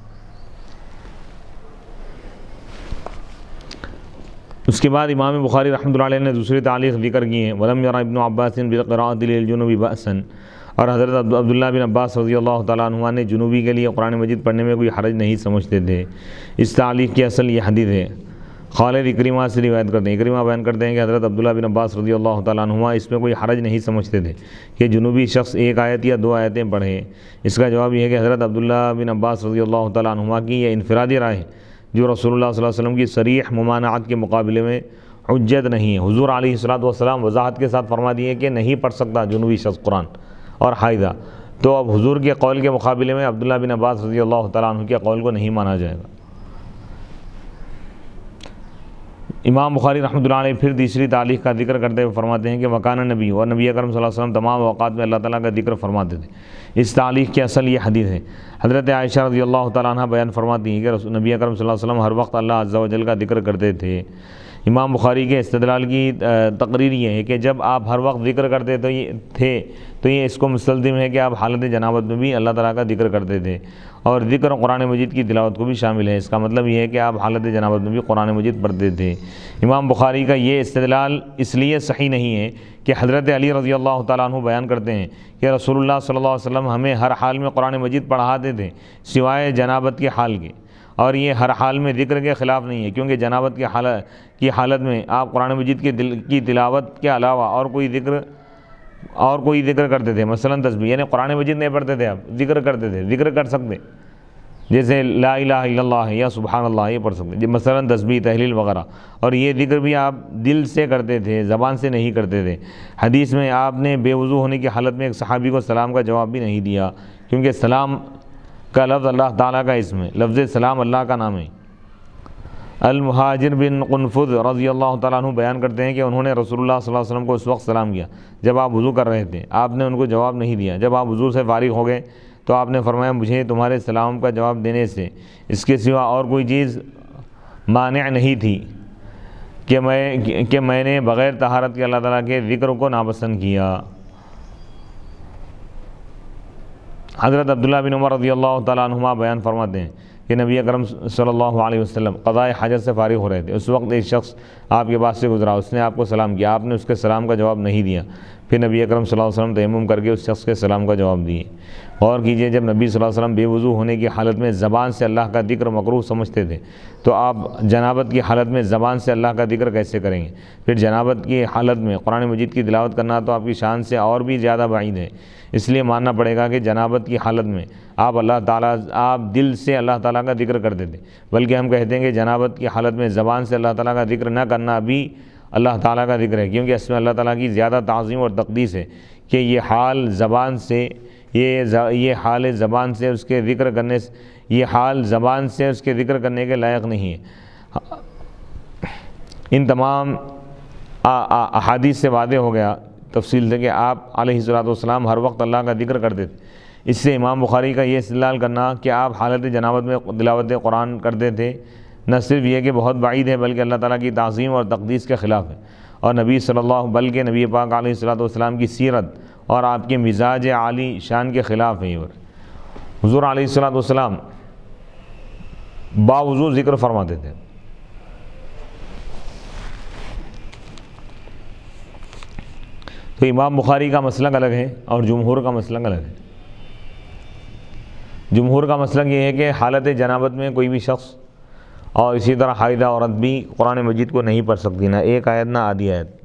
اس کے بعد امام بخاری رحمۃ اللہ علیہ نے دوسری تعلیق ذکر کی ہے، وَلَمْ يَرَ ابْنُ عَبَّاسٍ بِالْقِرَاءَةِ لِلْجُنُوبِ بَأْسًا، اور حضرت عبداللہ بن عباس رضی اللہ تعالیٰ عنہ نے جنوبی کے لیے قرآن مجید پڑھنے میں کوئی حرج نہیں سمجھتے تھے۔ اس تعلیق کی اصل یہ حدیث ہے۔ خالد اکرمہ سے روایت کرتے ہیں، اکرمہ بیان کرتے ہیں کہ حضرت عبداللہ بن عباس رضی اللہ تعالیٰ عنہما اس میں کوئی حرج نہیں سمجھتے تھے کہ جنوبی شخص ایک آیت یا 2 آیتیں پڑھے۔ اس کا جواب یہ ہے کہ حضرت عبداللہ بن عباس رضی اللہ تعالیٰ عنہما کی یہ انفرادی رائے ہے جو رسول اللہ صلی اللہ علیہ وسلم کی صریح ممانعت کے مقابلے میں حجت نہیں ہے۔ حضور علیہ الصلوۃ والسلام وضاحت کے ساتھ فرما دیے کہ نہیں پڑھ سکتا جنوبی شخص قرآن اور حائضہ، تو اب حضور کے قول کے مقابلے میں عبداللہ بن عباس رضی اللہ تعالیٰ عنہ کے قول کو نہیں مانا جائے گا۔ امام بخاری رحمۃ اللہ علیہ پھر تیسری تعلیق کا ذکر کرتے ہوئے فرماتے ہیں کہ مکان نبی اور نبی اکرم صلی اللہ علیہ وسلم تمام اوقات میں اللہ تعالیٰ کا ذکر فرماتے تھے۔ اس تعلیق کی اصل یہ حدیث ہے۔ حضرت عائشہ رضی اللہ تعالیٰ عنہ بیان فرماتی ہیں کہ نبی اکرم صلی اللہ علیہ وسلم ہر وقت اللہ عز و جل کا ذکر کرتے تھے۔ امام بخاری کے استدلال کی تقریر یہ ہے کہ جب آپ ہر وقت ذکر کرتے تھے تو یہ اس کو مستلزم ہے کہ آپ حالت جنابت میں بھی اللہ تعالیٰ کا ذکر کرتے تھے، اور ذکر قرآن مجید کی تلاوت کو بھی شامل ہے۔ اس کا مطلب یہ ہے کہ آپ حالت جنابت میں بھی قرآن مجید پڑھتے تھے۔ امام بخاری کا یہ استدلال اس لیے صحیح نہیں ہے کہ حضرت علی رضی اللہ تعالیٰ عنہ بیان کرتے ہیں کہ رسول اللہ صلی اللہ علیہ وسلم ہمیں ہر حال میں قرآن مجید پڑھاتے تھے سوائے جنابت کے حال کے، اور یہ ہر حال میں ذکر کے خلاف نہیں ہے، کیونکہ جنابت کی حالت میں آپ قرآن مجید کی تلاوت کے علاوہ اور کوئی ذکر کرتے تھے، مثلا تسبیح، یعنی قرآن مجید نہیں پڑھتے تھے، آپ ذکر کرتے تھے، ذکر کر سکتے جیسے لا الہ الا اللہ یا سبحان اللہ، یہ پڑھ سکتے مثلا تسبیح، تحلیل وغیرہ، اور یہ ذکر بھی آپ دل سے کرتے تھے، زبان سے نہیں کرتے تھے۔ حدیث میں آپ نے بے وضو ہونے کی حالت میں ایک صحابی کو سلام کا جواب بھی نہیں دیا، کیونکہ سلام کا لفظ اللہ تعالیٰ کا اسم ہے، لفظ سلام اللہ کا نام ہے۔ المہاجر بن قنفذ رضی اللہ تعالیٰ عنہ بیان کرتے ہیں کہ انہوں نے رسول اللہ صلی اللہ علیہ وسلم کو اس وقت سلام کیا جب آپ وضو کر رہے تھے، آپ نے ان کو جواب نہیں دیا۔ جب آپ وضو سے فارغ ہو گئے تو آپ نے فرمایا مجھے تمہارے سلام کا جواب دینے سے اس کے سوا اور کوئی چیز مانع نہیں تھی کہ میں نے بغیر طہارت کے اللہ تعالیٰ کے ذکر کو ناپسند کیا۔ حضرت عبداللہ بن عمر رضی اللہ تعالیٰ عنہما بیان فرماتے ہیں کہ نبی اکرم صلی اللہ علیہ وسلم قضاء حاجت سے فارغ ہو رہے تھے، اس وقت ایک شخص آپ کے پاس سے گزرا، اس نے آپ کو سلام کیا، آپ نے اس کے سلام کا جواب نہیں دیا، پھر نبی اکرم صلی اللہ علیہ وسلم تیمم کر کے اس شخص کے سلام کا جواب دیے۔ غور کیجئے، جب نبی صلی اللہ علیہ وسلم بے وضو ہونے کی حالت میں زبان سے اللہ کا ذکر مکروہ سمجھتے تھے، تو آپ جنابت کی حالت میں زبان سے اللہ کا ذکر کیسے کریں گے؟ پھر جنابت کی حالت میں قرآن مجید کی تلاوت کرنا تو آپ کی شان سے اور بھی زیادہ بعید ہے، اس لیے ماننا پڑے گا کہ جنابت کی حالت میں آپ دل سے اللہ تعالیٰ کا ذکر کرتے تھے، بلکہ ہم کہتے ہیں کہ جنابت کی حالت میں زبان سے اللہ تعالیٰ کا ذکر نہ کرنا بھی اللہ تعالیٰ کا ذکر ہے، کیونکہ اس میں اللہ تعالیٰ کی زیادہ تعظیم اور تقدیس ہے کہ یہ حال زبان سے اس کے ذکر کرنے سے، یہ حال زبان سے اس کے ذکر کرنے کے لائق نہیں ہے۔ ان تمام احادیث سے واضح ہو گیا تفصیل سے کہ آپ علیہ الصلوۃ والسلام ہر وقت اللہ کا ذکر کرتے تھے۔ اس سے امام بخاری کا یہ استدلال کرنا کہ آپ حالت جنابت میں تلاوت قرآن کرتے تھے نہ صرف یہ کہ بہت بعید ہے، بلکہ اللہ تعالیٰ کی تعظیم اور تقدیس کے خلاف ہے، اور بلکہ نبی پاک علیہ الصلوۃ والسلام کی سیرت اور آپ کے مزاج عالی شان کے خلاف ہے۔ حضور علیہ الصلوۃ والسلام باوضو ذکر فرماتے تھے۔ تو امام بخاری کا مسلک الگ ہے اور جمہور کا مسلک الگ ہے۔ جمہور کا مسلک یہ ہے کہ حالت جنابت میں کوئی بھی شخص اور اسی طرح حائضہ عورت بھی قرآن مجید کو نہیں پڑھ سکتی، نہ ایک آیت نہ آدھی آیت۔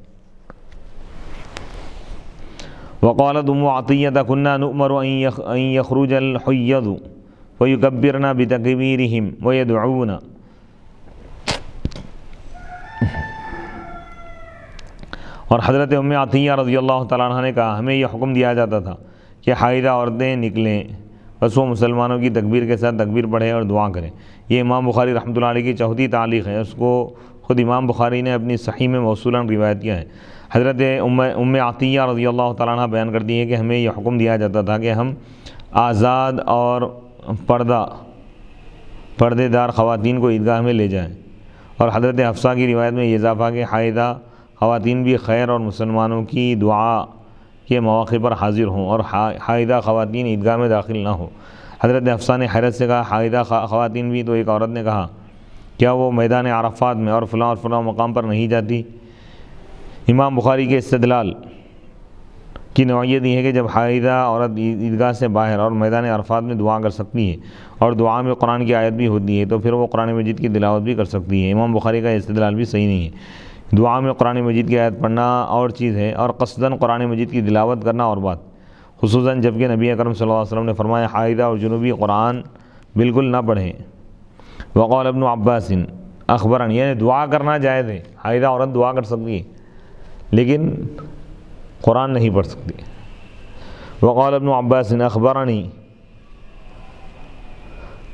وقالت ام عطیہ كنا نؤمر ان يخرج الحیض ويكبرن بتکبیرہم ويدعون۔ اور حضرت ام عطیہ رضی اللہ تعالیٰ عنہ نے کہا ہمیں یہ حکم دیا جاتا تھا کہ حائضہ عورتیں نکلیں بس وہ مسلمانوں کی تکبیر کے ساتھ تکبیر پڑھیں اور دعا کریں۔ یہ امام بخاری رحمۃ اللہ علیہ کی چوتھی تعلیق ہے، اس کو خود امام بخاری نے اپنی صحیح میں موصولاً روایت کیا ہے۔ حضرت ام عطیہ رضی اللہ تعالیٰ عنہ بیان کرتی ہے کہ ہمیں یہ حکم دیا جاتا تھا کہ ہم آزاد اور پردے دار خواتین کو عیدگاہ میں لے جائیں، اور حضرت حفصہ کی روایت میں یہ اضافہ کہ حائضہ خواتین بھی خیر اور مسلمانوں کی دعا کے مواقع پر حاضر ہوں اور حائضہ خواتین عیدگاہ میں داخل نہ ہوں۔ حضرت حفصہ نے حیرت سے کہا حائضہ خواتین بھی؟ تو ایک عورت نے کہا کیا وہ میدان عرفات میں اور فلاں مقام پر نہیں جاتی؟ امام بخاری کے استدلال کی نوعیت یہ ہے کہ جب حائضہ عورت عیدگاہ سے باہر اور میدان عرفات میں دعا کر سکتی ہے اور دعا میں قرآن کی آیت بھی ہوتی ہے تو پھر وہ قرآن مجید کی تلاوت بھی کر سکتی ہے۔ امام بخاری کا استدلال بھی صحیح نہیں ہے۔ دعا میں قرآن مجید کی آیت پڑھنا اور چیز ہے اور قصداً قرآن مجید کی تلاوت کرنا اور بات، خصوصاً جبکہ نبی اکرم صلی اللہ علیہ وسلم نے فرمایا حائضہ اور جنوبی قرآن بالکل نہ پڑھیں۔ وقال ابن عباس اخبرن، یعنی دعا کرنا جائز ہے، حائضہ عورت دعا کر سکتی ہے لیکن قرآن نہیں پڑھ سکتی۔ وقال ابن عباس اخبرنی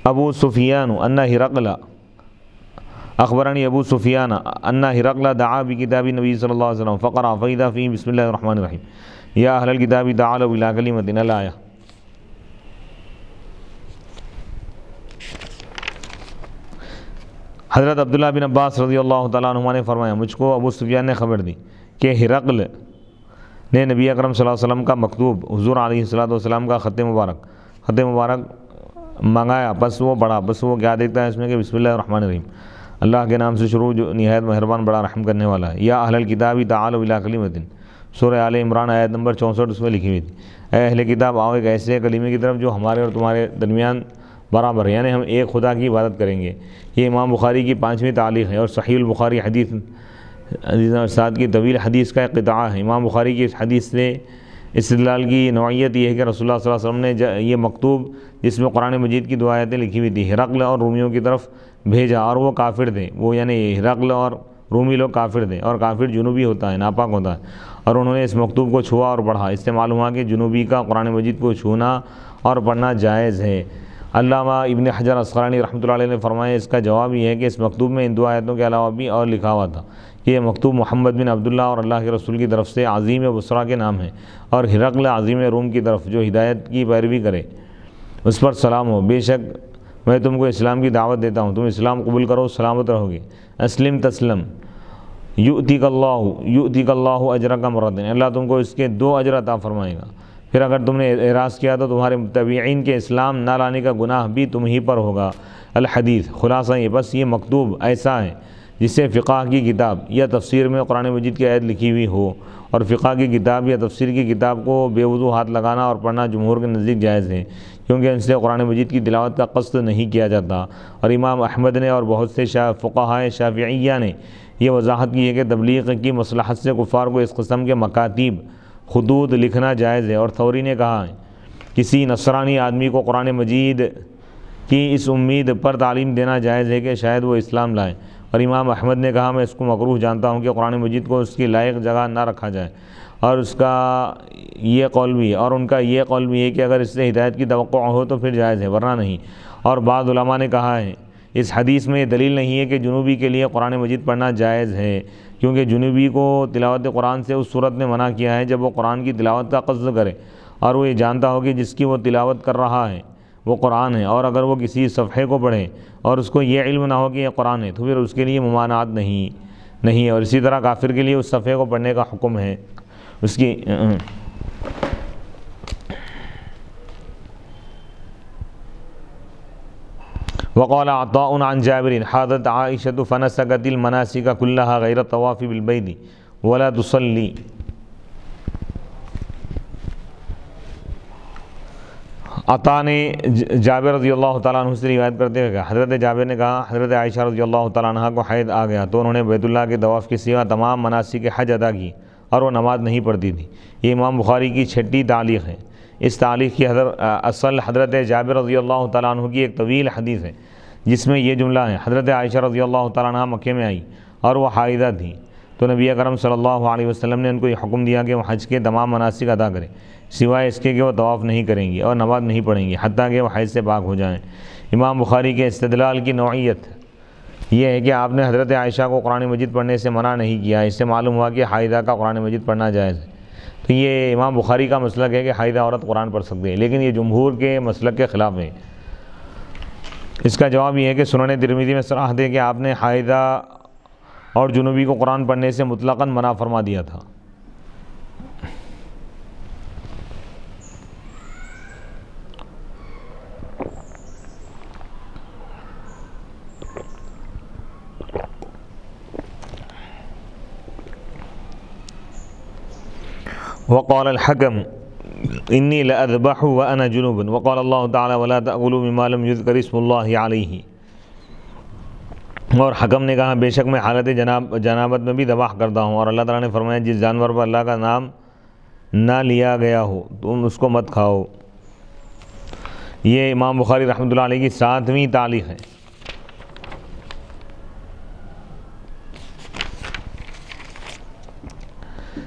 ابو سفیان ان ہرقل اخبرنی ابو سفیان ان ہرقل دعا بکتاب نبی صلی اللہ علیہ وسلم فقرأ فإذا فيه بسم اللہ الرحمن الرحیم یا اہل الکتاب تعالوا الی کلمۃ الآیہ۔ حضرت عبداللہ بن عباس رضی اللہ تعالیٰ عنہما نے فرمایا مجھ کو ابو سفیان نے خبر دی کہ ہرقل نے نبی اکرم صلی اللہ علیہ وسلم کا مکتوب حضور علیہ الصلوۃ والسلام کا خط مبارک منگایا، بس وہ پڑھا، بس وہ کیا دیکھتا ہے اس میں کہ بسم اللہ الرحمن الرحیم، اللہ کے نام سے شروع جو نہایت مہربان بڑا رحم کرنے والا ہے۔ یا اہل الکتاب تعالوا الی کلمۃ، سورہ آل عمران آیت نمبر 64 اس میں لکھی ہوئی تھی، اے اہل کتاب آؤ ایک ایسے کلمے کی طرف جو ہمارے اور تمہارے درمیان برابر ہے، یعنی ہم ایک خدا کی عبادت کریں گے۔ یہ امام بخاری کی 5ویں تعلیق ہے اور صحیح البخاری حدیث ارشاد کی طویل حدیث کا ایک قطعہ ہے۔ امام بخاری کی اس حدیث سے استدلال کی نوعیت یہ ہے کہ رسول اللہ صلی اللہ علیہ وسلم نے یہ مکتوب جس میں قرآن مجید کی دعا آیتیں لکھی ہوئی تھی ہرقل اور رومیوں کی طرف بھیجا، اور وہ کافر تھے، وہ یعنی ہرقل اور رومی لوگ کافر تھے، اور کافر جنوبی ہوتا ہے، ناپاک ہوتا ہے، اور انہوں نے اس مکتوب کو چھوا اور پڑھا۔ اس سے معلوم ہوا کہ جنوبی کا قرآن مجید کو چھونا اور پڑھنا جائز ہے۔ علامہ ابن حجر عسقلانی رحمۃ اللہ علیہ نے فرمایا اس کا جواب یہ ہے کہ اس مکتوب میں ان دو آیتوں کے علاوہ بھی اور لکھا ہوا تھا کہ یہ مکتوب محمد بن عبداللہ اور اللہ کے رسول کی طرف سے عظیم بصرہ کے نام ہے، اور ہرقل عظیم روم کی طرف جو ہدایت کی پیروی کرے اس پر سلام ہو، بے شک میں تم کو اسلام کی دعوت دیتا ہوں، تم اسلام قبول کرو سلامت رہو گے، اسلم تسلم یؤتیک اللہ اجرک مرتین، اللہ تم کو اس کے 2 اجر عطا فرمائے گا۔ پھر اگر تم نے اعراض کیا تو تمہارے متبعین کے اسلام نہ لانے کا گناہ بھی تم ہی پر ہوگا۔ الحدیث، خلاصہ یہ بس یہ مکتوب ایسا ہے جس سے فقہ کی کتاب یا تفسیر میں قرآن مجید کی آیت لکھی ہوئی ہو، اور فقہ کی کتاب یا تفسیر کی کتاب کو بے وضو ہاتھ لگانا اور پڑھنا جمہور کے نزدیک جائز ہے، کیونکہ ان سے قرآن مجید کی تلاوت کا قصد نہیں کیا جاتا۔ اور امام احمد نے اور بہت سے فقہائے شافعیہ نے یہ وضاحت کی ہے کہ تبلیغ کی مصلحت سے کفار کو اس قسم کے مکاتیب خطوط لکھنا جائز ہے۔ اور ثوری نے کہا ہے کسی نصرانی آدمی کو قرآن مجید کی اس امید پر تعلیم دینا جائز ہے کہ شاید وہ اسلام لائے۔ اور امام احمد نے کہا میں اس کو مکروہ جانتا ہوں کہ قرآن مجید کو اس کی لائق جگہ نہ رکھا جائے، اور اس کا یہ قول بھی ہے، اور ان کا یہ قول بھی ہے کہ اگر اس سے ہدایت کی توقع ہو تو پھر جائز ہے ورنہ نہیں۔ اور بعض علماء نے کہا ہے اس حدیث میں یہ دلیل نہیں ہے کہ جنوبی کے لیے قرآن مجید پڑھنا جائز ہے، کیونکہ جنوبی کو تلاوت قرآن سے اس صورت میں منع کیا ہے جب وہ قرآن کی تلاوت کا قصد کرے اور وہ یہ جانتا ہو کہ جس کی وہ تلاوت کر رہا ہے وہ قرآن ہے، اور اگر وہ کسی صفحے کو پڑھے اور اس کو یہ علم نہ ہو کہ یہ قرآن ہے تو پھر اس کے لیے ممانعت نہیں ہے۔ اور اسی طرح کافر کے لیے اس صفحے کو پڑھنے کا حکم ہے اس کی۔ وقال عطاء عن جابر حاضت عائشة فنسكت المناسك كلها غير الطواف بالبيت ولا تصلي۔ عطا نے جابر رضی اللہ تعالیٰ عنہ سے روایت کرتے ہوئے کہا حضرت جابر نے کہا حضرت عائشہ رضی اللہ تعالیٰ عنہ کو حیض آ گیا تو انہوں نے بیت اللہ کے طواف کے سوا تمام مناسک حج ادا کی اور وہ نماز نہیں پڑھتی تھی۔ یہ امام بخاری کی 6ٹھی تعلیق ہے۔ اس تعلیق کی اصل حضرت جابر رضی اللہ تعالیٰ عنہ کی ایک طویل حدیث ہے جس میں یہ جملہ ہے حضرت عائشہ رضی اللہ تعالیٰ عنہ مکے میں آئی اور وہ حائضہ تھیں تو نبی اکرم صلی اللہ علیہ وسلم نے ان کو یہ حکم دیا کہ وہ حج کے تمام مناسک ادا کریں سوائے اس کے کہ وہ طواف نہیں کریں گی اور نماز نہیں پڑھیں گی حتیٰ کہ وہ حیض سے پاک ہو جائیں۔ امام بخاری کے استدلال کی نوعیت یہ ہے کہ آپ نے حضرت عائشہ کو قرآن مجید پڑھنے سے منع نہیں کیا، اس سے معلوم ہوا کہ حائضہ کا قرآن مجید پڑھنا جائز ہے۔ تو یہ امام بخاری کا مسلک ہے کہ حائضہ عورت قرآن پڑھ سکتے ہیں، لیکن یہ جمہور کے مسلک کے خلاف ہے۔ اس کا جواب یہ ہے کہ سنن ترمذی میں صراحت ہے کہ آپ نے حائضہ اور جنوبی کو قرآن پڑھنے سے مطلقاً منع فرما دیا تھا۔ وقال الحكم إني لأذبح وأنا جنوب وقال الله تعالى ولا تأكلوا مما لم يذكر اسم الله عليه. اور حکم نے کہا بے شک میں حالت جنابت میں بھی ذبح کرتا ہوں، اور اللہ تعالیٰ نے فرمایا جس جانور پر اللہ کا نام نہ لیا گیا ہو تم اس کو مت کھاؤ. یہ امام بخاری رحمۃ اللہ علیہ کی 7ویں تعلیق ہے.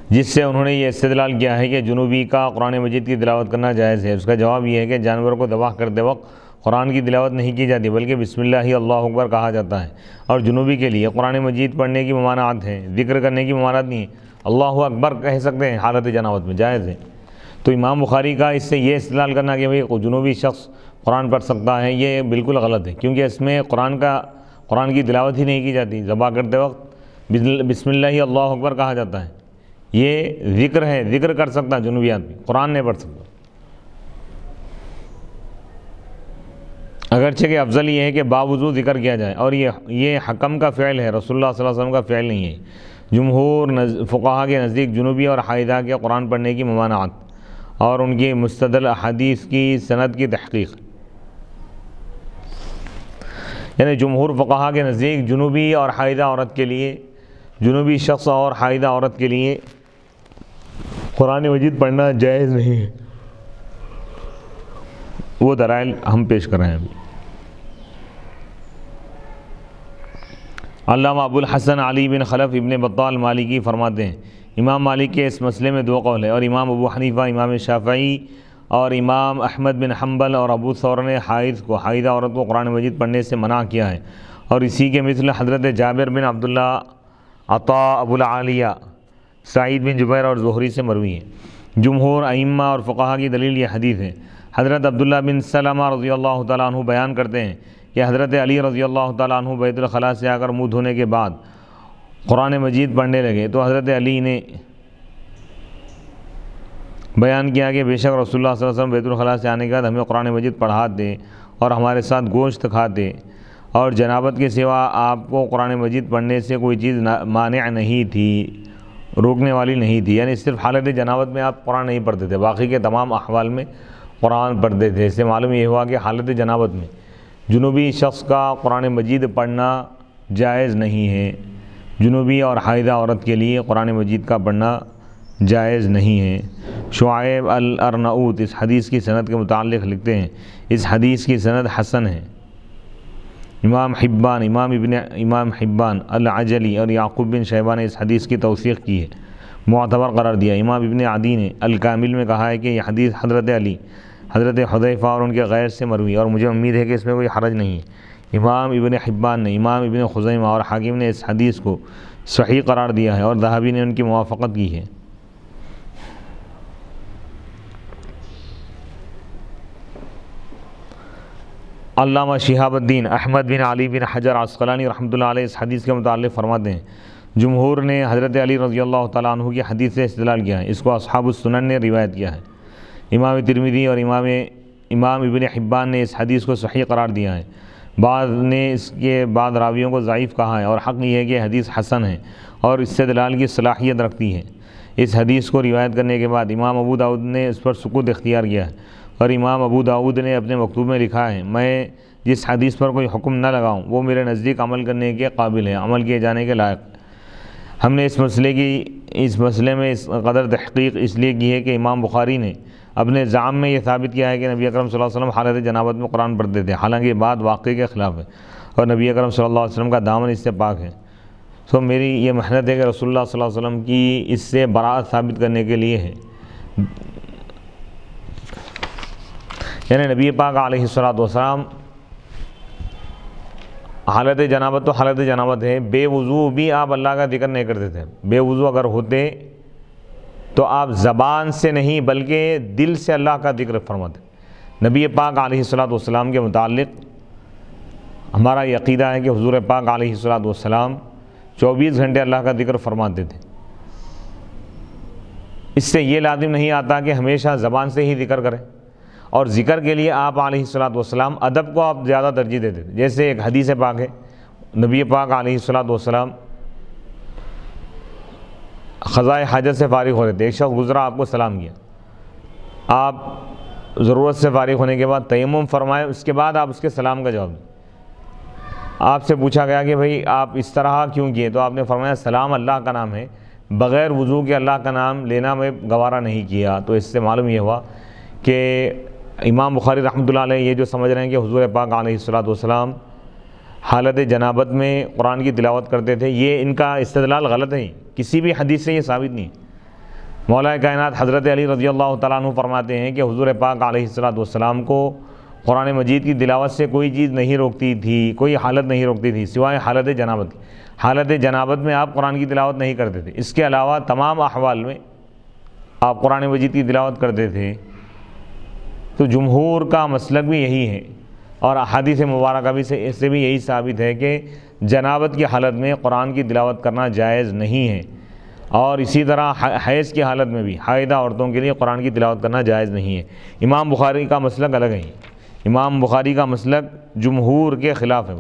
جس سے انہوں نے یہ استدلال کیا ہے کہ جنوبی کا قرآن مجید کی تلاوت کرنا جائز ہے. اس کا جواب یہ ہے کہ جانور کو ذبح کرتے وقت قرآن کی تلاوت نہیں کی جاتی بلکہ بسم اللہ اللہ اکبر کہا جاتا ہے، اور جنوبی کے لیے قرآن مجید پڑھنے کی ممانعت ہے، ذکر کرنے کی ممانعت نہیں ہے. اللہ اکبر کہہ سکتے ہیں حالت جنابت میں، جائز ہے. تو امام بخاری کا اس سے یہ استدلال کرنا کہ بھئی جنوبی شخص قرآن پڑھ سکتا ہے، یہ بالکل غلط ہے، کیونکہ اس میں قرآن کی تلاوت ہی نہیں کی جاتی. ذبح کرتے وقت بسم اللہ اللہ اکبر کہا جاتا ہے. یہ ذکر ہے، ذکر کر سکتا جنوبی آدمی، قرآن نہیں پڑھ سکتا. اگرچہ کہ افضل یہ ہے کہ باوضو ذکر کیا جائے، اور یہ حکم کا فعل ہے، رسول اللہ صلی اللہ علیہ وسلم کا فعل نہیں ہے. جمہور فقہا کے نزدیک جنوبی اور حائضہ کے قرآن پڑھنے کی ممانعت اور ان کی مستدل احادیث کی سند کی تحقیق، یعنی جمہور فقہا کے نزدیک جنوبی اور حائضہ عورت کے لیے، جنوبی شخص اور حائضہ عورت کے لیے قرآن مجید پڑھنا جائز نہیں ہے. وہ دلائل ہم پیش کر رہے ہیں. علامہ ابو الحسن علی بن خلف ابن بطال مالکی فرماتے ہیں امام مالک کے اس مسئلے میں 2 قول ہے، اور امام ابو حنیفہ، امام شافعی اور امام احمد بن حنبل اور ابو ثور نے حائضہ عورت کو قرآن مجید پڑھنے سے منع کیا ہے. اور اسی کے مثل حضرت جابر بن عبداللہ، عطاء، ابو العالیہ، سعید بن جبیر اور زہری سے مروی ہے. جمہور ائمہ اور فقہا کی دلیل یہ حدیث ہے. حضرت عبداللہ بن سلمہ رضی اللہ تعالیٰ عنہ بیان کرتے ہیں کہ حضرت علی رضی اللہ تعالیٰ عنہ بیت الخلاء سے آ کر منہ دھونے کے بعد قرآن مجید پڑھنے لگے تو حضرت علی نے بیان کیا کہ بے شک رسول اللہ صلی اللہ علیہ وسلم بیت الخلاء سے آنے کے بعد ہمیں قرآن مجید پڑھاتے اور ہمارے ساتھ گوشت کھاتے، اور جنابت کے سوا آپ کو قرآن مجید پڑھنے سے کوئی چیز مانع نہیں تھی، روکنے والی نہیں تھی. یعنی صرف حالت جنابت میں آپ قرآن نہیں پڑھتے تھے، باقی کے تمام احوال میں قرآن پڑھتے تھے. اس سے معلوم یہ ہوا کہ حالت جنابت میں جنوبی شخص کا قرآن مجید پڑھنا جائز نہیں ہے. جنوبی اور حائضہ عورت کے لیے قرآن مجید کا پڑھنا جائز نہیں ہے. شعیب الارناؤت اس حدیث کی سند کے متعلق لکھتے ہیں اس حدیث کی سند حسن ہے. امام حبان العجلی اور یعقوب بن شیبہ نے اس حدیث کی توثیق کی ہے، معتبر قرار دیا. امام ابن عدی نے الکامل میں کہا ہے کہ یہ حدیث حضرت علی، حضرت حذیفہ اور ان کے غیر سے مروی، اور مجھے امید ہے کہ اس میں کوئی حرج نہیں ہے. امام ابن حبان نے، امام ابن خزیمہ اور حاکم نے اس حدیث کو صحیح قرار دیا ہے، اور ذہبی نے ان کی موافقت کی ہے. علامہ شہاب الدین احمد بن علی بن حجر عسقلانی رحمۃ اللہ علیہ اس حدیث کے متعلق فرماتے ہیں جمہور نے حضرت علی رضی اللہ تعالیٰ عنہ کی حدیث سے استدلال کیا ہے. اس کو اصحاب السنن نے روایت کیا ہے. امام ترمذی اور امام ابن حبان نے اس حدیث کو صحیح قرار دیا ہے. بعض نے اس کے بعد راویوں کو ضعیف کہا ہے، اور حق یہ ہے کہ حدیث حسن ہے اور استدلال کی صلاحیت رکھتی ہے. اس حدیث کو روایت کرنے کے بعد امام ابو داؤد نے اس پر سکوت اختیار کیا ہے، اور امام ابو داؤد نے اپنے مکتوب میں لکھا ہے میں جس حدیث پر کوئی حکم نہ لگاؤں وہ میرے نزدیک عمل کرنے کے قابل ہے، عمل کیے جانے کے لائق. ہم نے اس مسئلے میں اس قدر تحقیق اس لیے کی ہے کہ امام بخاری نے اپنے زعم میں یہ ثابت کیا ہے کہ نبی اکرم صلی اللہ علیہ وسلم حالت جنابت میں قرآن پڑھتے تھے، حالانکہ یہ بات واقعے کے خلاف ہے اور نبی اکرم صلی اللہ علیہ وسلم کا دامن اس سے پاک ہے. سو میری یہ محنت ہے کہ رسول اللہ صلی اللہ علیہ وسلم کی اس سے براءت ثابت کرنے کے لیے ہے. یعنی نبی پاک علیہ السلام حالت جنابت تو حالت جنابت ہے، بے وضو بھی آپ اللہ کا ذکر نہیں کرتے تھے. بے وضو اگر ہوتے تو آپ زبان سے نہیں بلکہ دل سے اللہ کا ذکر فرماتے. نبی پاک علیہ السلام کے متعلق ہمارا یہ عقیدہ ہے کہ حضور پاک علیہ السلام 24 گھنٹے اللہ کا ذکر فرماتے تھے. اس سے یہ لازم نہیں آتا کہ ہمیشہ زبان سے ہی ذکر کریں، اور ذکر کے لیے آپ علیہ السلام ادب کو آپ زیادہ ترجیح دیتے تھے. جیسے ایک حدیث پاک ہے، نبی پاک علیہ السلام قضائے حاجت سے فارغ ہو رہے تھے، ایک شخص گزرا، آپ کو سلام کیا، آپ ضرورت سے فارغ ہونے کے بعد تیمم فرمائے، اس کے بعد آپ اس کے سلام کا جواب دیں۔ آپ سے پوچھا گیا کہ بھئی آپ اس طرح کیوں کیے، تو آپ نے فرمایا سلام اللہ کا نام ہے، بغیر وضو کے اللہ کا نام لینا میں گوارا نہیں کیا۔ تو اس سے معلوم یہ ہوا کہ امام بخاری رحمۃ اللہ علیہ یہ جو سمجھ رہے ہیں کہ حضور پاک علیہ الصلوۃ والسلام حالت جنابت میں قرآن کی تلاوت کرتے تھے، یہ ان کا استدلال غلط ہے، کسی بھی حدیث سے یہ ثابت نہیں۔ مولا کائنات حضرت علی رضی اللہ تعالیٰ عنہ فرماتے ہیں کہ حضور پاک علیہ الصلوۃ والسلام کو قرآن مجید کی تلاوت سے کوئی چیز نہیں روکتی تھی، کوئی حالت نہیں روکتی تھی سوائے حالت جنابت کی۔ حالت جنابت میں آپ قرآن کی تلاوت نہیں کرتے تھے، اس کے علاوہ تمام احوال میں آپ قرآن مجید کی تلاوت کرتے تھے۔ تو جمہور کا مسلک بھی یہی ہے، اور احادیث مبارکہ بھی سے بھی یہی ثابت ہے کہ جنابت کی حالت میں قرآن کی تلاوت کرنا جائز نہیں ہے، اور اسی طرح حیض کی حالت میں بھی حائضہ عورتوں کے لیے قرآن کی تلاوت کرنا جائز نہیں ہے۔ امام بخاری کا مسلک الگ ہے، امام بخاری کا مسلک جمہور کے خلاف ہے۔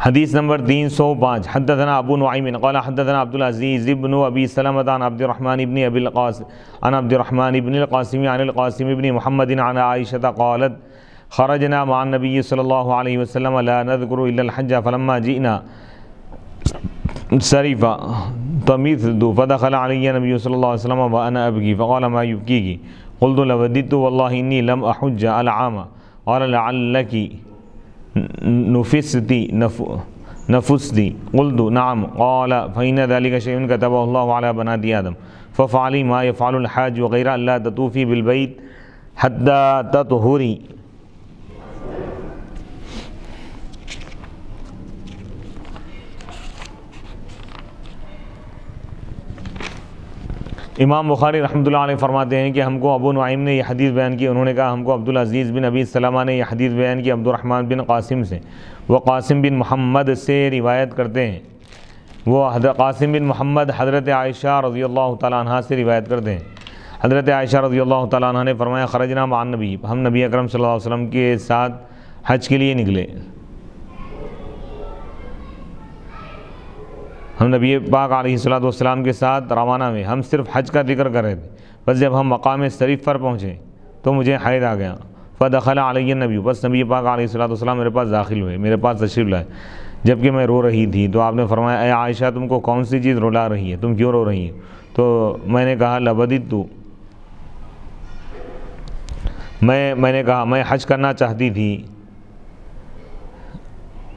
حدیث نمبر 305 حدثنا ابو نعیم قال حدثنا عبد العزیز ابن ابی سلمۃ عن عبد الرحمن ابن ابی القاسم عن عبد الرحمن ابن القاسم عن القاسم ابن محمد عن عائشہ قالت خرجنا مع النبي صلی اللہ علیہ وسلم لا نذكر الا الحج فلما جئنا سرفا تمثل فدخل علي النبي صلی اللہ علیہ وسلم وانا ابكي فقال ما يبكيك قلت لوددت والله اني لم احج العام قال لعلك نفستي قلت نعم قال فإن ذلك شيء كتبه الله على بنات آدم ففعلي ما يفعل الحاج وغير ألا تطوفي بالبيت حتى تطهري۔ امام بخاری رحمۃ اللہ علیہ فرماتے ہیں کہ ہم کو ابو نعیم نے یہ حدیث بیان کی، انہوں نے کہا ہم کو عبدالعزیز بن ابی سلمہ نے یہ حدیث بیان کی عبد الرحمن بن قاسم سے، وہ قاسم بن محمد سے روایت کرتے ہیں، وہ قاسم بن محمد حضرت عائشہ رضی اللہ تعالیٰ عنہ سے روایت کرتے ہیں۔ حضرت عائشہ رضی اللہ تعالیٰ عنہ نے فرمایا خرجنا مع النبی، ہم نبی اکرم صلی اللہ علیہ وسلم کے ساتھ حج کے لیے نکلے، ہم نبی پاک علیہ الصلوۃ والسلام کے ساتھ روانہ ہوئے، ہم صرف حج کا ذکر کر رہے تھے، بس جب ہم مقام شریف پر پہنچے تو مجھے حیض آ گیا، فدخل علی النبی، بس نبی پاک علیہ الصلوۃ والسلام میرے پاس داخل ہوئے، میرے پاس تشریف لائے جبکہ میں رو رہی تھی، تو آپ نے فرمایا اے عائشہ تم کو کون سی چیز رلا رہی ہے، تم کیوں رو رہی ہے؟ تو میں نے کہا لبدت، میں نے کہا میں حج کرنا چاہتی تھی،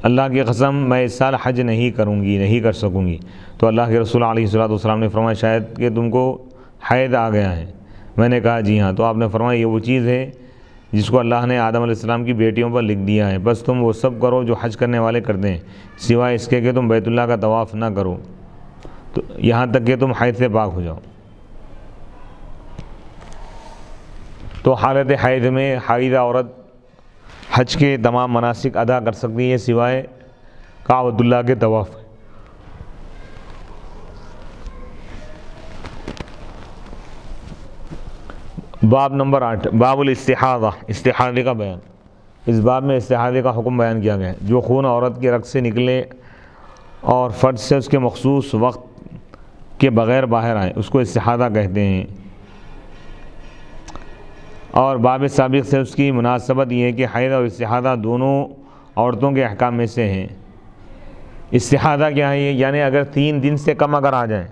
اللہ کی قسم میں اس سال حج نہیں کروں گی، نہیں کر سکوں گی۔ تو اللہ کے رسول علیہ الصلوۃ والسلام نے فرمایا شاید کہ تم کو حیض آ گیا ہے۔ میں نے کہا جی ہاں۔ تو آپ نے فرمایا یہ وہ چیز ہے جس کو اللہ نے آدم علیہ السلام کی بیٹیوں پر لکھ دیا ہے، بس تم وہ سب کرو جو حج کرنے والے کرتے ہیں، سوائے اس کے کہ تم بیت اللہ کا طواف نہ کرو، تو یہاں تک کہ تم حیض سے پاک ہو جاؤ۔ تو حالت حیض میں حائضہ عورت حج کے تمام مناسک ادا کر سکتی ہے سوائے کعبۃ اللہ کے طواف۔ باب نمبر 8 باب الاستحاضہ، استحاضے کا بیان۔ اس باب میں استحاضے کا حکم بیان کیا گیا ہے، جو خون عورت کے رگ سے نکلے اور فرج سے اس کے مخصوص وقت کے بغیر باہر آئے اس کو استحاضہ کہتے ہیں۔ اور باب سابق سے اس کی مناسبت یہ ہے کہ حیض اور استحاضہ دونوں عورتوں کے احکام میں سے ہیں۔ استحاضہ کیا ہے؟ یعنی اگر 3 دن سے کم اگر آ جائیں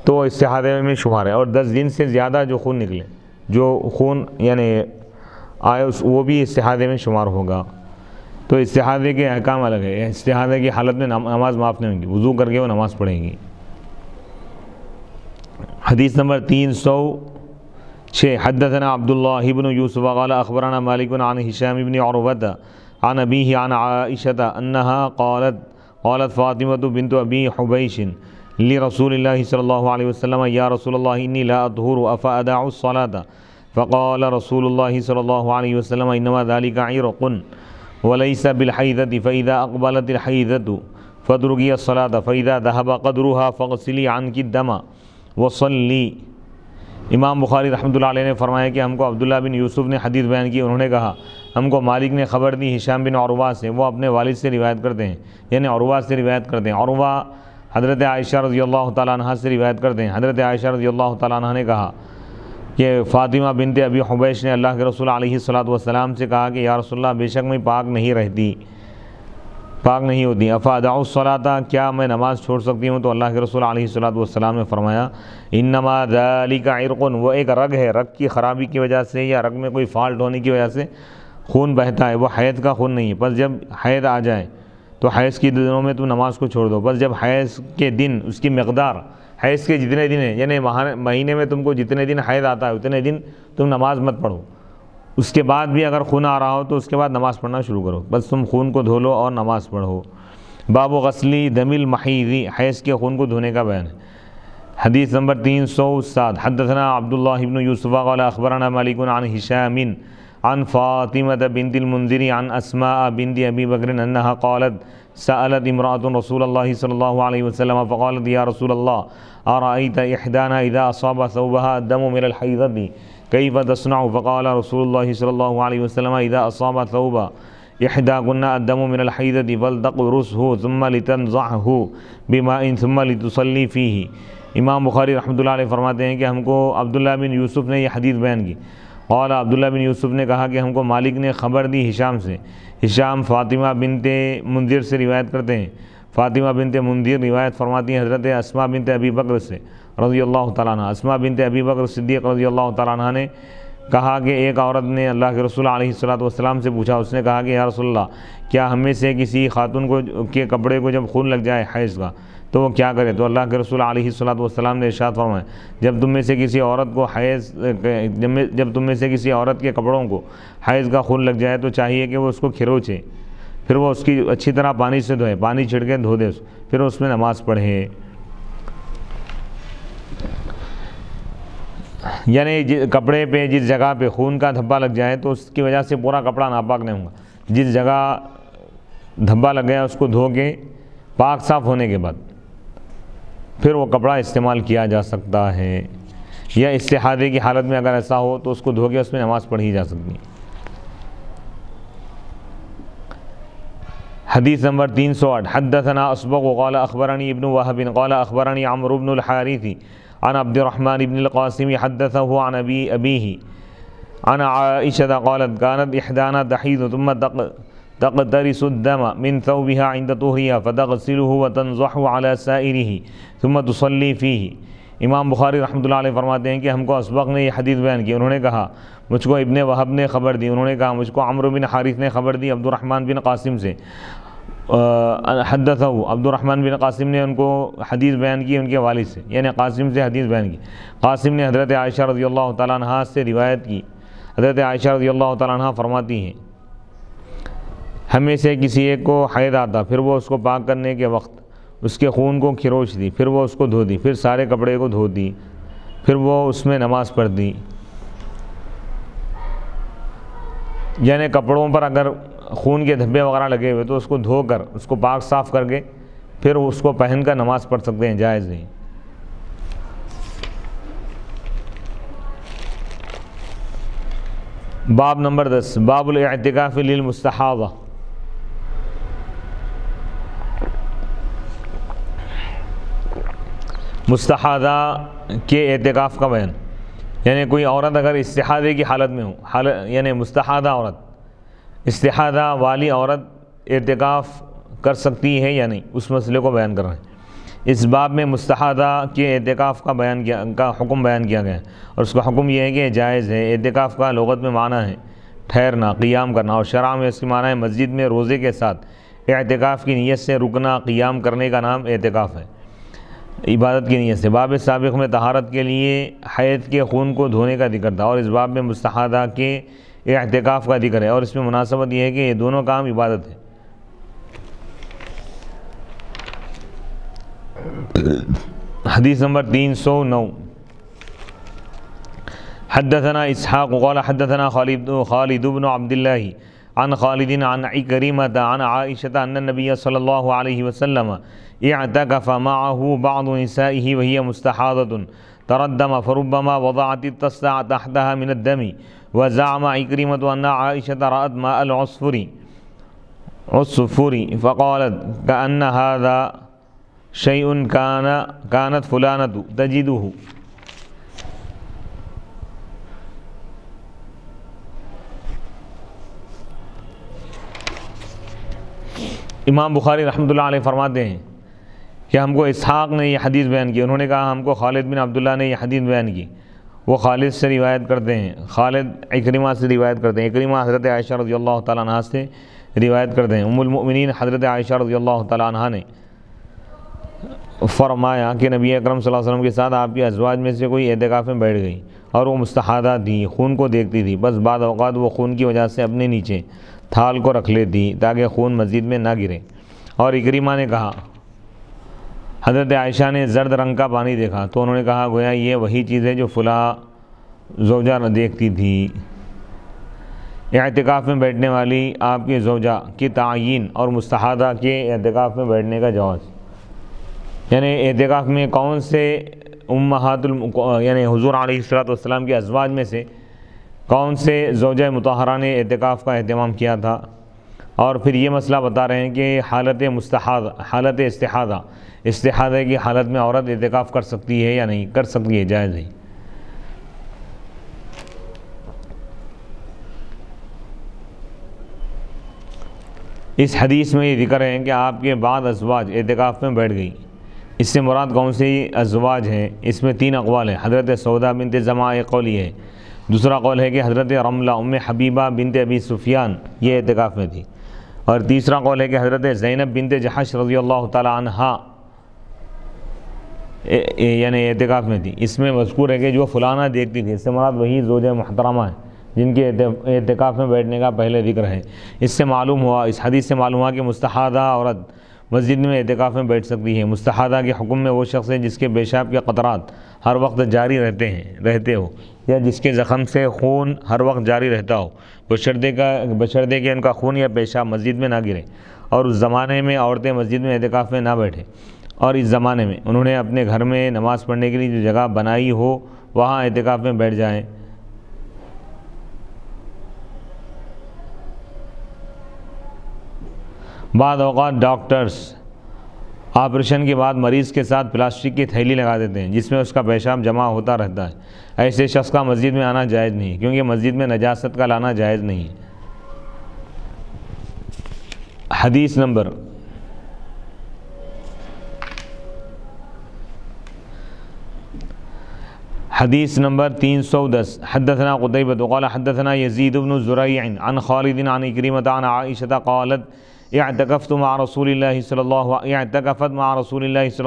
تو استحاضے میں شمار ہے، اور 10 دن سے زیادہ جو خون نکلے، جو خون یعنی آئے وہ بھی استحاضے میں شمار ہوگا۔ تو استحاضے کے احکام الگ ہے، استحاضے کی حالت میں نماز معاف نہیں ہوگی، وضو کر کے وہ نماز پڑھے گی۔ حدیث نمبر 306 حدثنا عبداللہ بن یوسف قال اخبرنا مالک عن ہشام بن عروہ عن ابیہ عن عائشہ انہا قالت فاطمہ بنت ابی حبیش لرسول اللہ صلی اللہ علیہ وسلم یا رسول اللہ انی لا اطہر افادع الصلاة فقال رسول اللہ صلی اللہ علیہ وسلم انما ذلك عرق وليس بالحیضة فاذا اقبلت الحیضة فادرکی الصلاة فاذا ذهب قدرها فاغسلی عنک الدم وصلی امام بخاری رحمۃ اللہ علیہ نے فرمایا کہ ہم کو عبداللہ بن یوسف نے حدیث بیان کی، انہوں نے کہا ہم کو مالک نے خبر دی ہشام بن عروہ سے، وہ اپنے والد سے روایت کرتے ہیں، یعنی عروہ سے روایت کرتے ہیں۔ عروہ حضرت عائشہ رضی اللہ تعالیٰ عنہ سے روایت کرتے ہیں، حضرت عائشہ رضی اللہ تعالیٰ عنہ نے کہا کہ فاطمہ بنت ابی حبیش نے اللہ کے رسول علیہ السلام سے کہا کہ یا رسول اللہ بے شک میں پاک نہیں رہتی، پاک نہیں ہوتی، افادع الصلاۃ، کیا میں نماز چھوڑ سکتی ہوں؟ تو اللہ کے رسول علیہ السلام نے فرمایا انما ذلک عرق، وہ ایک رگ ہے، رگ کی خرابی کی وجہ سے یا رگ میں کوئی فالٹ ہونے کی وجہ سے خون بہتا ہے، وہ حیض کا خون نہیں ہے۔ بس جب حیض آ جائے تو حیض کے دنوں میں تم نماز کو چھوڑ دو، بس جب حیض کے دن اس کی مقدار حیض کے جتنے دن ہیں، یعنی مہینے میں تم کو جتنے دن حیض آتا ہے اتنے دن تم نماز مت پڑھو، اس کے بعد بھی اگر خون آ رہا ہو تو اس کے بعد نماز پڑھنا شروع کرو، بس تم خون کو دھو لو اور نماز پڑھو۔ باب غسلی دم المحیض، حیض کے خون کو دھونے کا بیان ہے۔ حدیث نمبر 307 حدثنا عبداللہ بن یوسف قال اخبرنا مالک عن ہشام عن فاطمة بنت المنذر عن اسماء بنت ابی بکر انها قالت سألت امرأة رسول اللہ صلی اللہ علیہ وسلم فقالت یا رسول اللہ ارأیت احدانا اذا اصاب ثوبها الدم من الحیضة کیف تصنع؟ فقال رسول اللہ صلی اللہ علیہ وسلم اذا اصاب ثوب احداکن الدم من الحیضة فلتقرصه ثم لتنزعه بماء ثم لتصلی فیہ۔ امام بخاری رحمۃ اللہ علیہ فرماتے ہیں کہ ہم کو عبداللہ بن یوسف نے یہ حدیث بیان کی، قال عبداللہ بن یوسف نے کہا کہ ہم کو مالک نے خبر دی ہشام سے، ہشام فاطمہ بنت منذر سے روایت کرتے ہیں، فاطمہ بنت منذر روایت فرماتی ہیں حضرت اسماء بنت ابی بکر سے رضی اللہ تعالیٰ عنہ۔ اسماء بنت ابی بکر صدیق رضی اللہ تعالیٰ عنہ نے کہا کہ ایک عورت نے اللہ کے رسول علیہ السلام سے پوچھا، اس نے کہا کہ یا رسول اللہ کیا ہم میں سے کسی خاتون کو کے کپڑے کو جب خون لگ جائے حیض کا تو وہ کیا کرے؟ تو اللہ کے رسول علیہ السلام نے ارشاد فرمایا جب تم میں سے کسی عورت کے کپڑوں کو حیض کا خون لگ جائے تو چاہیے کہ وہ اس کو کھروچے، پھر وہ اس کی اچھی طرح پانی سے دھوئے، پانی چھڑکے دھو دے، پھر اس میں نماز پڑھے۔ یعنی کپڑے پہ جس جگہ پہ خون کا دھبا لگ جائے تو اس کی وجہ سے پورا کپڑا ناپاک نہیں ہوگا، جس جگہ دھبا لگ گیا اس کو دھو کے پاک صاف ہونے کے بعد پھر وہ کپڑا استعمال کیا جا سکتا ہے، یا استحاضے کی حالت میں اگر ایسا ہو تو اس کو دھو کے اس میں نماز پڑھی جا سکتی ہے۔ حدیث نمبر 308 حدثنا اسبغ قال اخبرني ابن وهب قال اخبرني عمرو بن الحارث عن عبد الرحمن بن القاسم حدثه عن أبيه عن عائشة قالت كانت إحدانا تحيض ثم تقترس الدم من ثوبها عند طهرها فتغسله وتنضح على سائره ثم تصلي فيه۔ امام بخاری رحمۃ اللہ علیہ فرماتے ہیں کہ ہم کو اسبغ نے یہ حدیث بیان کی، انہوں نے کہا مجھ کو ابن وہب نے خبر دی، انہوں نے کہا مجھ کو عمرو بن حارث نے خبر دی عبد الرحمن بن قاسم سے، حدثہ عبد الرحمن بن قاسم نے ان کو حدیث بیان کی ان کے والد سے، یعنی قاسم سے حدیث بیان کی۔ قاسم نے حضرت عائشہ رضی اللہ تعالیٰ عنہ سے روایت کی، حضرت عائشہ رضی اللہ تعالیٰ عنہ فرماتی ہیں ہم میں سے کسی ایک کو حیض آتا، پھر وہ اس کو پاک کرنے کے وقت اس کے خون کو کھروچ دی، پھر وہ اس کو دھو دی، پھر سارے کپڑے کو دھو دی، پھر وہ اس میں نماز پڑھ دی۔ یعنی کپڑوں پر اگر خون کے دھبے وغیرہ لگے ہوئے تو اس کو دھو کر اس کو پاک صاف کر کے پھر اس کو پہن کر نماز پڑھ سکتے ہیں، جائز نہیں۔ باب نمبر 10 باب الاعتکاف للمستحاضہ۔ مستحاضہ کے اعتکاف کا بیان، یعنی کوئی عورت اگر استحاضے کی حالت میں ہو، یعنی مستحاضہ عورت، استحاضہ والی عورت اعتکاف کر سکتی ہے یا نہیں، اس مسئلے کو بیان کر رہے ہیں۔ اس باب میں مستحاضہ کے اعتکاف کا حکم بیان کیا گیا ہے، اور اس کا حکم یہ ہے کہ جائز ہے۔ اعتکاف کا لغت میں معنی ہے ٹھہرنا، قیام کرنا، اور شرع میں اس کی معنی ہے مسجد میں روزے کے ساتھ اعتکاف کی نیت سے رکنا، قیام کرنے کا نام اعتکاف ہے، عبادت کی نیت سے۔ باب سابق میں طہارت کے لیے حیض کے خون کو دھونے کا ذکر تھا، اور اس باب میں مستحاضہ کے اعتکاف کا ذکر ہے، اور اس میں مناسبت یہ ہے کہ یہ دونوں کام عبادت ہے۔ حدیث نمبر 309 حدثنا اسحاق قال حدثنا خالد بن عبد الله عن خالد عن عكرمة عن عائشة أن النبي صلى الله عليه وسلم اعتكف معه بعض نسائه وهي مستحاضة تردم فربما وضعت التصع تحتها من الدم وزعم عكرمة أن عائشة رأت ماء العصفر فقالت كأن هذا شيء كانت فلانة تجده. امام بخاری رحمۃ اللہ علیہ فرماتے ہیں کہ ہم کو اسحاق نے یہ حدیث بیان کی. انہوں نے کہا ہم کو خالد بن عبداللہ نے یہ حدیث بیان کی. وہ خالد سے روایت کرتے ہیں, خالد عکرمہ سے روایت کرتے ہیں. عکرمہ حضرت عائشہ رضی اللہ تعالیٰ عنہ سے روایت کرتے ہیں. ام المؤمنین حضرت عائشہ رضی اللہ تعالیٰ عنہ نے فرمایا کہ نبی اکرم صلی اللہ علیہ وسلم کے ساتھ آپ کی ازواج میں سے کوئی اعتکاف میں بیٹھ گئی اور وہ مستحاضہ تھی, خون کو دیکھتی تھی. بس بعض اوقات وہ خون کی وجہ سے اپنے نیچے تھال کو رکھ لیتی تاکہ خون مسجد میں نہ گرے. اور عکرمہ نے کہا حضرت عائشہ نے زرد رنگ کا پانی دیکھا تو انہوں نے کہا گویا یہ وہی چیز ہے جو فلاں زوجہ دیکھتی تھی. اعتکاف میں بیٹھنے والی آپ کی زوجہ کی تعین اور مستحاضہ کے اعتکاف میں بیٹھنے کا جواز, یعنی اعتکاف میں کون سے امہات یعنی حضور علیہ السلام کی ازواج میں سے کون سے زوجہ مطہرہ نے اعتکاف کا اہتمام کیا تھا. اور پھر یہ مسئلہ بتا رہے ہیں کہ حالت استحاضہ کی حالت میں عورت اعتکاف کر سکتی ہے یا نہیں کر سکتی ہے, جائز ہے. اس حدیث میں یہ ذکر ہے کہ آپ کے بعد ازواج اعتکاف میں بیٹھ گئی. اس سے مراد کون سی ازواج ہیں؟ اس میں 3 اقوال ہیں. حضرت سودا بنت زمعہ ایک قول یہ ہے, دوسرا قول ہے کہ حضرت رملہ ام حبیبہ بنت ابی سفیان یہ اعتکاف میں تھی, اور تیسرا قول ہے کہ حضرت زینب بنت جحش رضی اللہ تعالی عنہا یعنی اعتکاف میں تھی. اس میں مذکور ہے کہ جو فلانہ دیکھتی تھی, اس سے مراد وہی زوجہ محترمہ ہیں جن کے اعتکاف میں بیٹھنے کا پہلے ذکر ہے. اس سے معلوم ہوا, اس حدیث سے معلوم ہوا کہ مستحاضہ عورت مسجد میں اعتکاف میں بیٹھ سکتی ہے. مستحاضہ کے حکم میں وہ شخص ہے جس کے پیشاب کے قطرات ہر وقت جاری رہتے ہو, یا جس کے زخم سے خون ہر وقت جاری رہتا ہو, بشرطے کہ ان کا خون یا پیشاب مسجد میں نہ گرے. اور اس زمانے میں عورتیں مسجد میں اعتکاف میں نہ بیٹھیں, اور اس زمانے میں انہوں نے اپنے گھر میں نماز پڑھنے کے لیے جو جگہ بنائی ہو وہاں اعتکاف میں بیٹھ جائیں. بعض اوقات ڈاکٹرز آپریشن کے بعد مریض کے ساتھ پلاسٹک کی تھیلی لگا دیتے ہیں جس میں اس کا پیشاب جمع ہوتا رہتا ہے. ایسے شخص کا مسجد میں آنا جائز نہیں, کیونکہ مسجد میں نجاست کا لانا جائز نہیں ہے. حدیث نمبر حدیث نمبر 310. حدثنا قتيبة قال حدثنا يزيد بن زريع عن خالد عن عكرمة عن عائشة قالت اعتكفت مع رسول الله صلى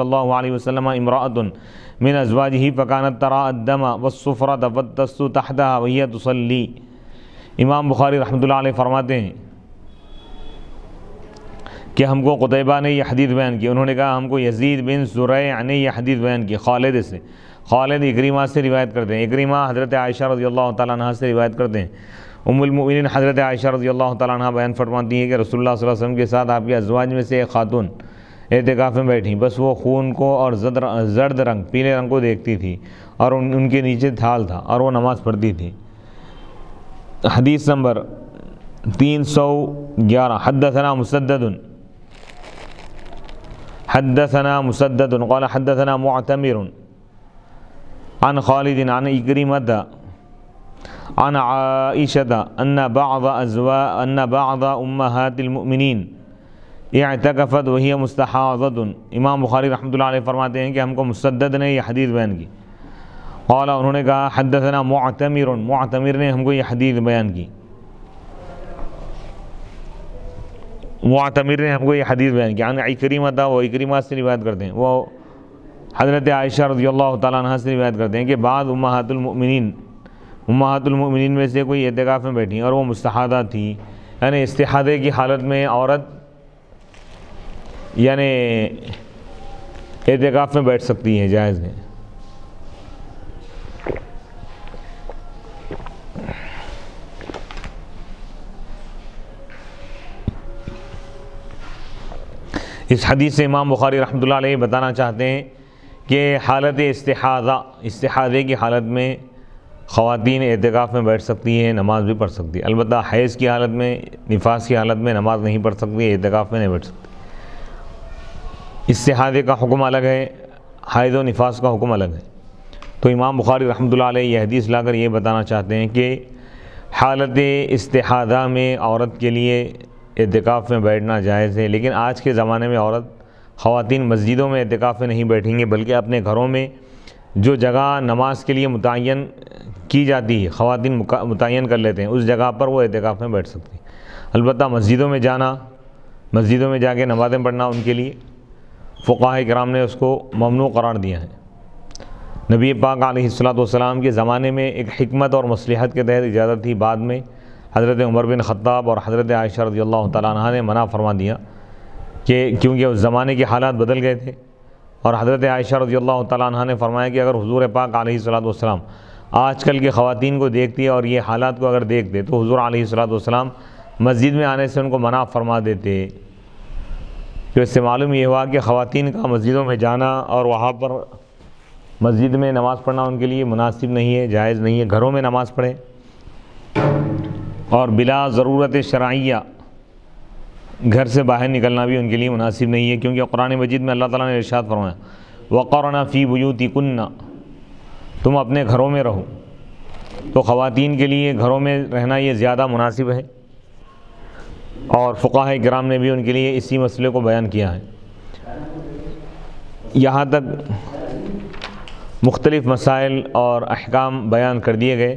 الله عليه وسلم امرأة من ازواجه فكانت ترى الدم والصفرة فالتست تحتها وهي تصلي. امام بخاری رحمۃ اللہ علیہ فرماتے ہیں کہ ہم کو قتیبہ نے یہ حدیث بیان کی. انہوں نے کہا ہم کو یزید بن زریع نے یہ حدیث بیان کی خالد سے. خالد عکرمہ سے روایت کرتے ہیں. عکرمہ حضرت عائشہ رضی اللہ تعالیٰ عنہ سے روایت کرتے ہیں. ام المؤمنین حضرت عائشہ رضی اللہ تعالیٰ عنہ بیان فرماتی ہیں کہ رسول اللہ صلی اللہ علیہ وسلم کے ساتھ آپ کی ازواج میں سے ایک خاتون اعتکاف میں بیٹھی. بس وہ خون کو اور زرد رنگ پیلے رنگ کو دیکھتی تھی, اور ان کے نیچے تھال تھا, اور وہ نماز پڑھتی تھی. حدیث نمبر 311. حدثنا مسدد قال حدثنا معتمر عن خالد عن عكرمة عن عائشة أن بعض أمهات المؤمنين اعتكفت وهي مستحاضة. امام بخاری رحمۃ اللہ علیہ فرماتے ہیں کہ ہم کو مسدد نے یہ حدیث بیان کی. قال انہوں نے کہا حدثنا معتمر نے ہم کو یہ حدیث بیان کی. معتمر نے ہم کو یہ حدیث بیان کی. عن عکرمہ, وہ عکرمہ سے روایت کرتے ہیں, وہ حضرت عائشہ رضی اللہ تعالیٰ عنہ سے روایت کرتے ہیں کہ بعض امہات المؤمنین میں سے کوئی اعتکاف میں بیٹھی اور وہ مستحاضہ تھی, یعنی استحاضے کی حالت میں عورت یعنی اعتکاف میں بیٹھ سکتی ہے, جائز ہے. اس حدیث سے امام بخاری رحمۃ اللہ علیہ بتانا چاہتے ہیں کہ حالت استحاضے کی حالت میں خواتین اعتکاف میں بیٹھ سکتی ہیں، نماز بھی پڑھ سکتی ہے، البتہ حیض کی حالت میں، نفاس کی حالت میں نماز نہیں پڑھ سکتی، اعتکاف میں نہیں بیٹھ سکتی۔ استحاضے کا حکم الگ ہے، حیض و نفاس کا حکم الگ ہے۔ تو امام بخاری رحمۃ اللہ علیہ یہ حدیث لا کر یہ بتانا چاہتے ہیں کہ حالت استحاضہ میں عورت کے لیے اعتکاف میں بیٹھنا جائز ہے، لیکن آج کے زمانے میں خواتین مسجدوں میں اعتکاف میں نہیں بیٹھیں گے، بلکہ اپنے گھروں میں جو جگہ نماز کے لیے متعین کی جاتی ہے، خواتین متعین کر لیتے ہیں، اس جگہ پر وہ اعتکاف میں بیٹھ سکتی ہیں۔ البتہ مسجدوں میں جا کے نمازیں پڑھنا ان کے لیے فقہاء کرام نے اس کو ممنوع قرار دیا ہے۔ نبی پاک علیہ الصلوۃ کے زمانے میں ایک حکمت اور مصلحت کے تحت اجازت تھی، بعد میں حضرت عمر بن خطاب اور حضرت عائشہ رضی اللہ تعالیٰ عنہ نے منع فرما دیا، کہ کیونکہ اس زمانے کے حالات بدل گئے تھے، اور حضرت عائشہ رضی اللہ تعالیٰ عنہ نے فرمایا کہ اگر حضور پاک علیہ الصلوۃ آج کل کی خواتین کو دیکھتی اور یہ حالات کو اگر دیکھتے تو حضور علیہ الصلوۃ مسجد میں آنے سے ان کو منع فرما دیتے۔ تو اس سے معلوم یہ ہوا کہ خواتین کا مسجدوں میں جانا اور وہاں پر مسجد میں نماز پڑھنا ان کے لیے مناسب نہیں ہے، جائز نہیں ہے، گھروں میں نماز پڑھیں، اور بلا ضرورت شرعیہ گھر سے باہر نکلنا بھی ان کے لیے مناسب نہیں ہے، کیونکہ قرآن مجید میں اللہ تعالیٰ نے ارشاد فرمایا وَقَرْنَ فِي بُيُوتِكُنَّ، تم اپنے گھروں میں رہو۔ تو خواتین کے لیے گھروں میں رہنا یہ زیادہ مناسب ہے، اور فقہاء کرام نے بھی ان کے لیے اسی مسئلے کو بیان کیا ہے۔ یہاں تک مختلف مسائل اور احکام بیان کر دیے گئے،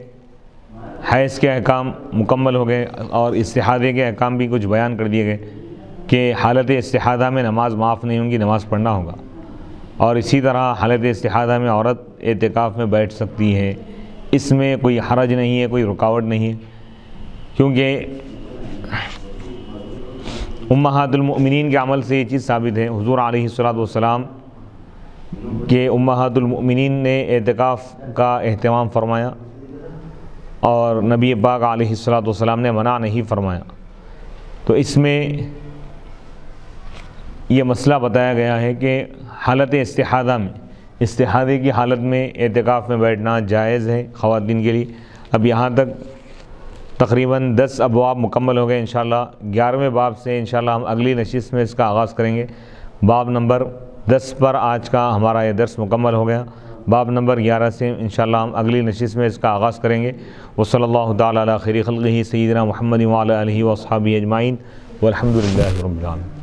حیض کے احکام مکمل ہو گئے، اور استحاضے کے احکام بھی کچھ بیان کر دیے گئے کہ حالت استحاضہ میں نماز معاف نہیں ہوں گی، نماز پڑھنا ہوگا، اور اسی طرح حالت استحاضہ میں عورت اعتکاف میں بیٹھ سکتی ہے، اس میں کوئی حرج نہیں ہے، کوئی رکاوٹ نہیں ہے، کیونکہ امہات المؤمنین کے عمل سے یہ چیز ثابت ہے۔ حضور علیہ الصلوۃ کہ امہات المؤمنین نے اعتکاف کا اہتمام فرمایا، اور نبی پاک علیہ الصلوۃ نے منع نہیں فرمایا۔ تو اس میں یہ مسئلہ بتایا گیا ہے کہ حالت استحاضہ میں، استحاضے کی حالت میں اعتکاف میں بیٹھنا جائز ہے خواتین کے لیے۔ اب یہاں تک تقریباً 10 ابواب مکمل ہو گئے، انشاءاللہ 11ویں باب سے انشاءاللہ ہم اگلی نشست میں اس کا آغاز کریں گے۔ باب نمبر 10 پر آج کا ہمارا یہ درس مکمل ہو گیا۔ باب نمبر 11 سے انشاءاللہ ہم اگلی نشست میں اس کا آغاز کریں گے۔ وصلی اللہ تعالی علی خیر خلقہ سیدنا محمد وعلی آلہ واصحابہ اجمعین والحمد للہ رب العالمین۔